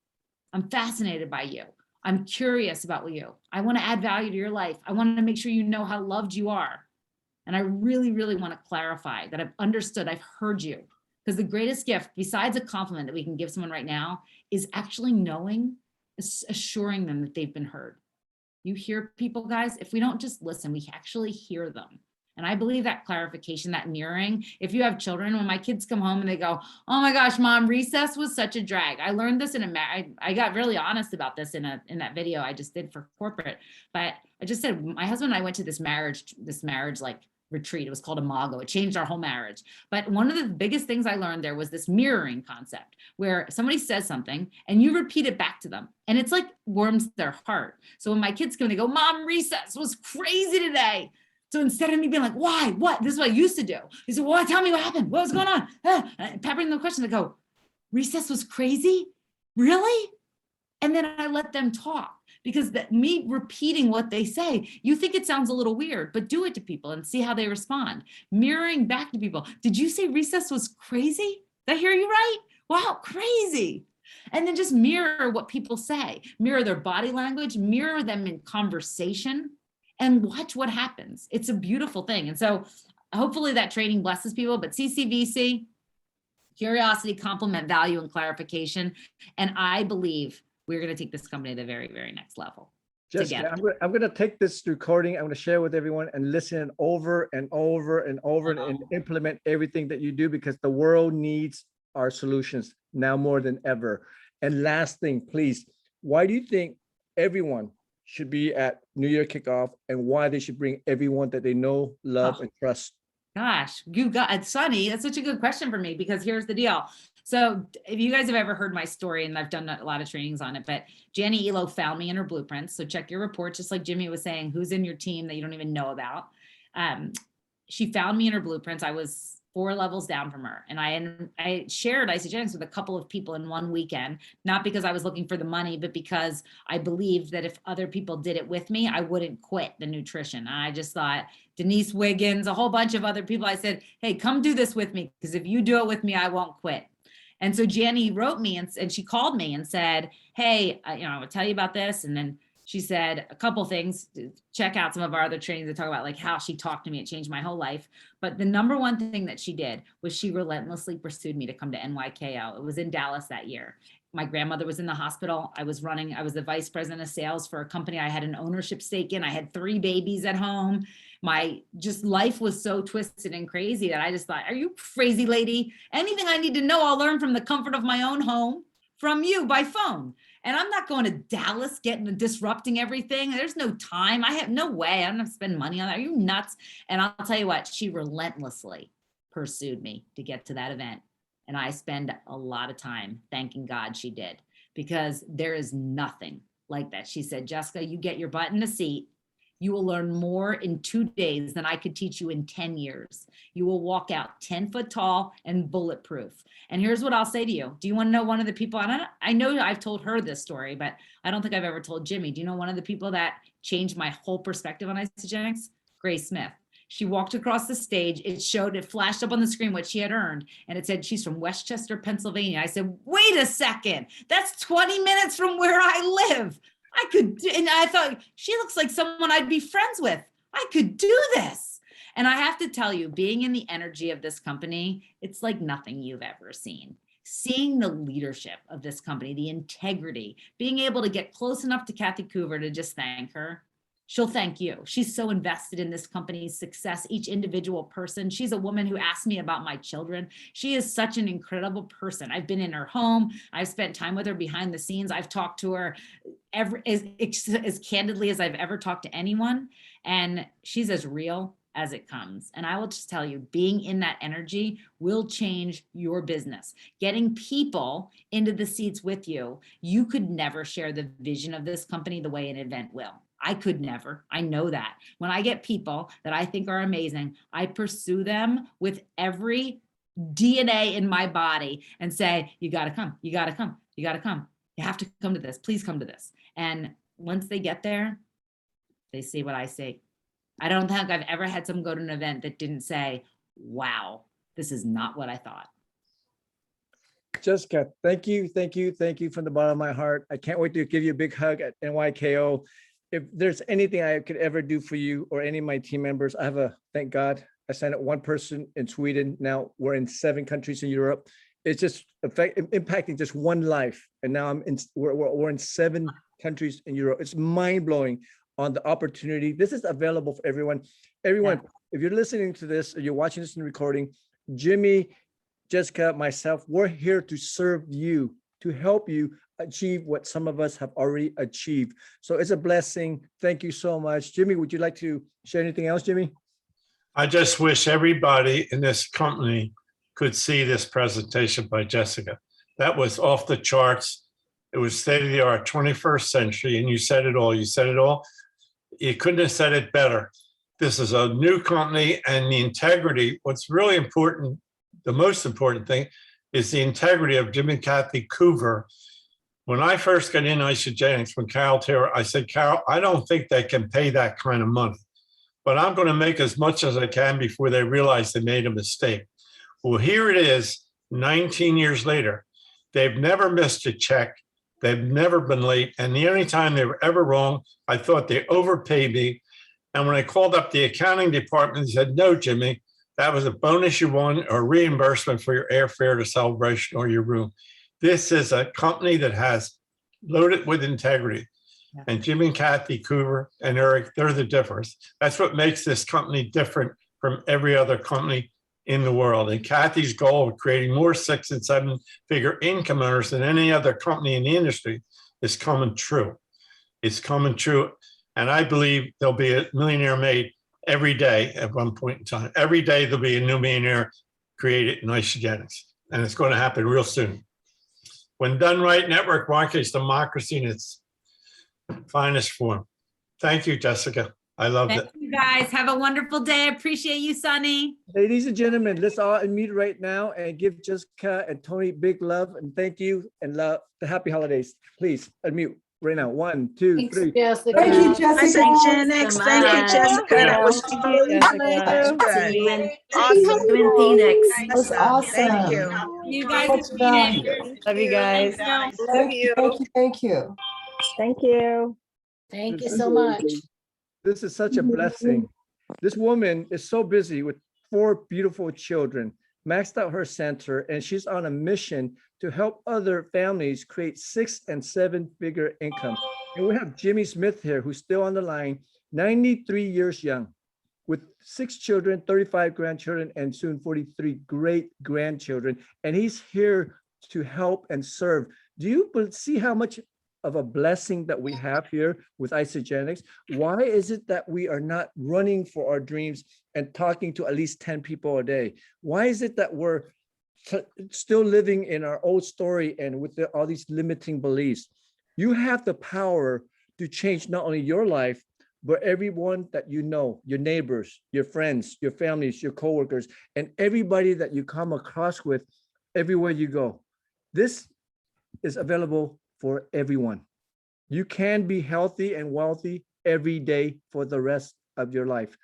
I'm fascinated by you. I'm curious about you. I want to add value to your life. I want to make sure you know how loved you are. And I really, really want to clarify that I've understood, I've heard you. Because the greatest gift, besides a compliment that we can give someone right now, is actually knowing, assuring them that they've been heard. You hear people, guys, if we don't just listen, we actually hear them. And I believe that clarification, that mirroring, if you have children, when my kids come home and they go, oh my gosh, mom, recess was such a drag. I learned this I got really honest about this in that video I just did for corporate. But I just said, my husband and I went to this marriage like retreat. It was called Imago. It changed our whole marriage. But one of the biggest things I learned there was this mirroring concept where somebody says something and you repeat it back to them. And it's like warms their heart. So when my kids come, they go, mom, recess was crazy today. So instead of me being like, why, what? This is what I used to do. He said, well, tell me what happened. What was going on? Peppering the question, they go, recess was crazy? Really? And then I let them talk. Because me repeating what they say, you think it sounds a little weird, but do it to people and see how they respond. Mirroring back to people. Did you say recess was crazy? Did I hear you right? Wow, crazy. And then just mirror what people say. Mirror their body language, mirror them in conversation, and watch what happens. It's a beautiful thing. And so hopefully that training blesses people, but CCVC, curiosity, compliment, value, and clarification. And I believe we're going to take this company to the very, very next level. Jessica, I'm going to take this recording. I'm going to share it with everyone and listen over and over and over and implement everything that you do, because the world needs our solutions now more than ever. And last thing, please, why do you think everyone should be at New Year kickoff, and why they should bring everyone that they know, love, and trust? Gosh, you got Sunny. That's such a good question for me, because here's the deal. So if you guys have ever heard my story, and I've done a lot of trainings on it, but Janny Elo found me in her blueprints. So check your reports, just like Jimmy was saying, who's in your team that you don't even know about. She found me in her blueprints. I was 4 levels down from her. And I shared Isagenix with a couple of people in one weekend, not because I was looking for the money, but because I believed that if other people did it with me, I wouldn't quit the nutrition. And I just thought, Denise Wiggins, a whole bunch of other people, I said, hey, come do this with me, because if you do it with me, I won't quit. And so Janny wrote me and she called me and said, hey, I will tell you about this. And then she said a couple things. Check out some of our other trainings that talk about like how she talked to me. It changed my whole life. But the number one thing that she did was she relentlessly pursued me to come to NYKO. It was in Dallas that year. My grandmother was in the hospital. I was the vice president of sales for a company I had an ownership stake in. I had 3 babies at home. My life was so twisted and crazy that I just thought, are you crazy, lady? Anything I need to know, I'll learn from the comfort of my own home from you by phone. And I'm not going to Dallas disrupting everything. There's no time. I have no way. I'm going to spend money on that. Are you nuts? And I'll tell you what, she relentlessly pursued me to get to that event. And I spend a lot of time thanking God she did, because there is nothing like that. She said, Jessica, you get your butt in a seat. You will learn more in 2 days than I could teach you in 10 years. You will walk out 10 foot tall and bulletproof. And here's what I'll say to you. Do you want to know one of the people? I know I've told her this story, but I don't think I've ever told Jimmy. Do you know one of the people that changed my whole perspective on Isagenix? Grace Smith. She walked across the stage. It flashed up on the screen what she had earned. And it said, she's from Westchester, Pennsylvania. I said, wait a second. That's 20 minutes from where I live. And I thought, she looks like someone I'd be friends with. I could do this. And I have to tell you, being in the energy of this company, it's like nothing you've ever seen. Seeing the leadership of this company, the integrity, being able to get close enough to Kathy Coover to just thank her. She'll thank you. She's so invested in this company's success, each individual person. She's a woman who asked me about my children. She is such an incredible person. I've been in her home. I've spent time with her behind the scenes. I've talked to her as candidly as I've ever talked to anyone. And she's as real as it comes. And I will just tell you, being in that energy will change your business. Getting people into the seats with you, you could never share the vision of this company the way an event will. I could never. I know that. When I get people that I think are amazing, I pursue them with every DNA in my body and say, you got to come, you got to come, you got to come. You have to come to this. Please come to this. And once they get there, they see what I see. I don't think I've ever had someone go to an event that didn't say, wow, this is not what I thought. Jessica, thank you from the bottom of my heart. I can't wait to give you a big hug at NYKO. If there's anything I could ever do for you or any of my team members, thank God, I signed up one person in Sweden. Now we're in 7 countries in Europe. It's just impacting just one life. And now we're in 7 countries in Europe. It's mind blowing on the opportunity. This is available for everyone. Everyone, if you're listening to this or you're watching this in the recording, Jimmy, Jessica, myself, we're here to serve you, to help you achieve what some of us have already achieved. So it's a blessing. Thank you so much. Jimmy, would you like to share anything else, Jimmy? I just wish everybody in this company could see this presentation by Jessica. That was off the charts. It was state of the art, 21st century, and you said it all. You said it all. You couldn't have said it better. This is a new company, and the integrity, what's really important, the most important thing is the integrity of Jim and Kathy Coover. When I first got in Isagenix, when Carol Taylor, I said, Carol, I don't think they can pay that kind of money, but I'm going to make as much as I can before they realize they made a mistake. Well, here it is, 19 years later. They've never missed a check. They've never been late. And the only time they were ever wrong, I thought they overpaid me. And when I called up the accounting department, they said, no, Jimmy, that was a bonus you won or reimbursement for your airfare to Celebration or your room. This is a company that has loaded with integrity. Yeah. And Jimmy and Kathy Coover and Eric, they're the difference. That's what makes this company different from every other company in the world. And Kathy's goal of creating more 6- and 7-figure income earners than any other company in the industry is coming true. It's coming true. And I believe there'll be a millionaire made every day at one point in time. Every day there'll be a new millionaire created in Isagenix. And it's going to happen real soon. When done right, network marketing is democracy in its finest form. Thank you, Jessica. I love it. Thank you guys. Have a wonderful day. I appreciate you, Sonny. Ladies and gentlemen, let's all unmute right now and give Jessica and Tony big love and thank you and love the happy holidays. Please unmute right now. 1, 2, Thanks, 3. Jessica. Thank you, Jessica. Isagenix. Thank you, Jessica. That was Thank you, Jessica. See you in Awesome. Phoenix. That was awesome. Thank you. You guys. Much value. Love you guys. Love Thank you. you. Thank you. Thank you. Thank you so much. This is such a blessing. This woman is so busy with 4 beautiful children, maxed out her center, and she's on a mission to help other families create 6- and 7-figure income. And we have Jimmy Smith here, who's still on the line, 93 years young, with 6 children, 35 grandchildren, and soon 43 great grandchildren. And he's here to help and serve. Do you see how much of a blessing that we have here with Isagenix? Why is it that we are not running for our dreams and talking to at least 10 people a day? Why is it that we're still living in our old story and with all these limiting beliefs? You have the power to change not only your life, but everyone that you know, your neighbors, your friends, your families, your coworkers, and everybody that you come across with everywhere you go. This is available for everyone. You can be healthy and wealthy every day for the rest of your life.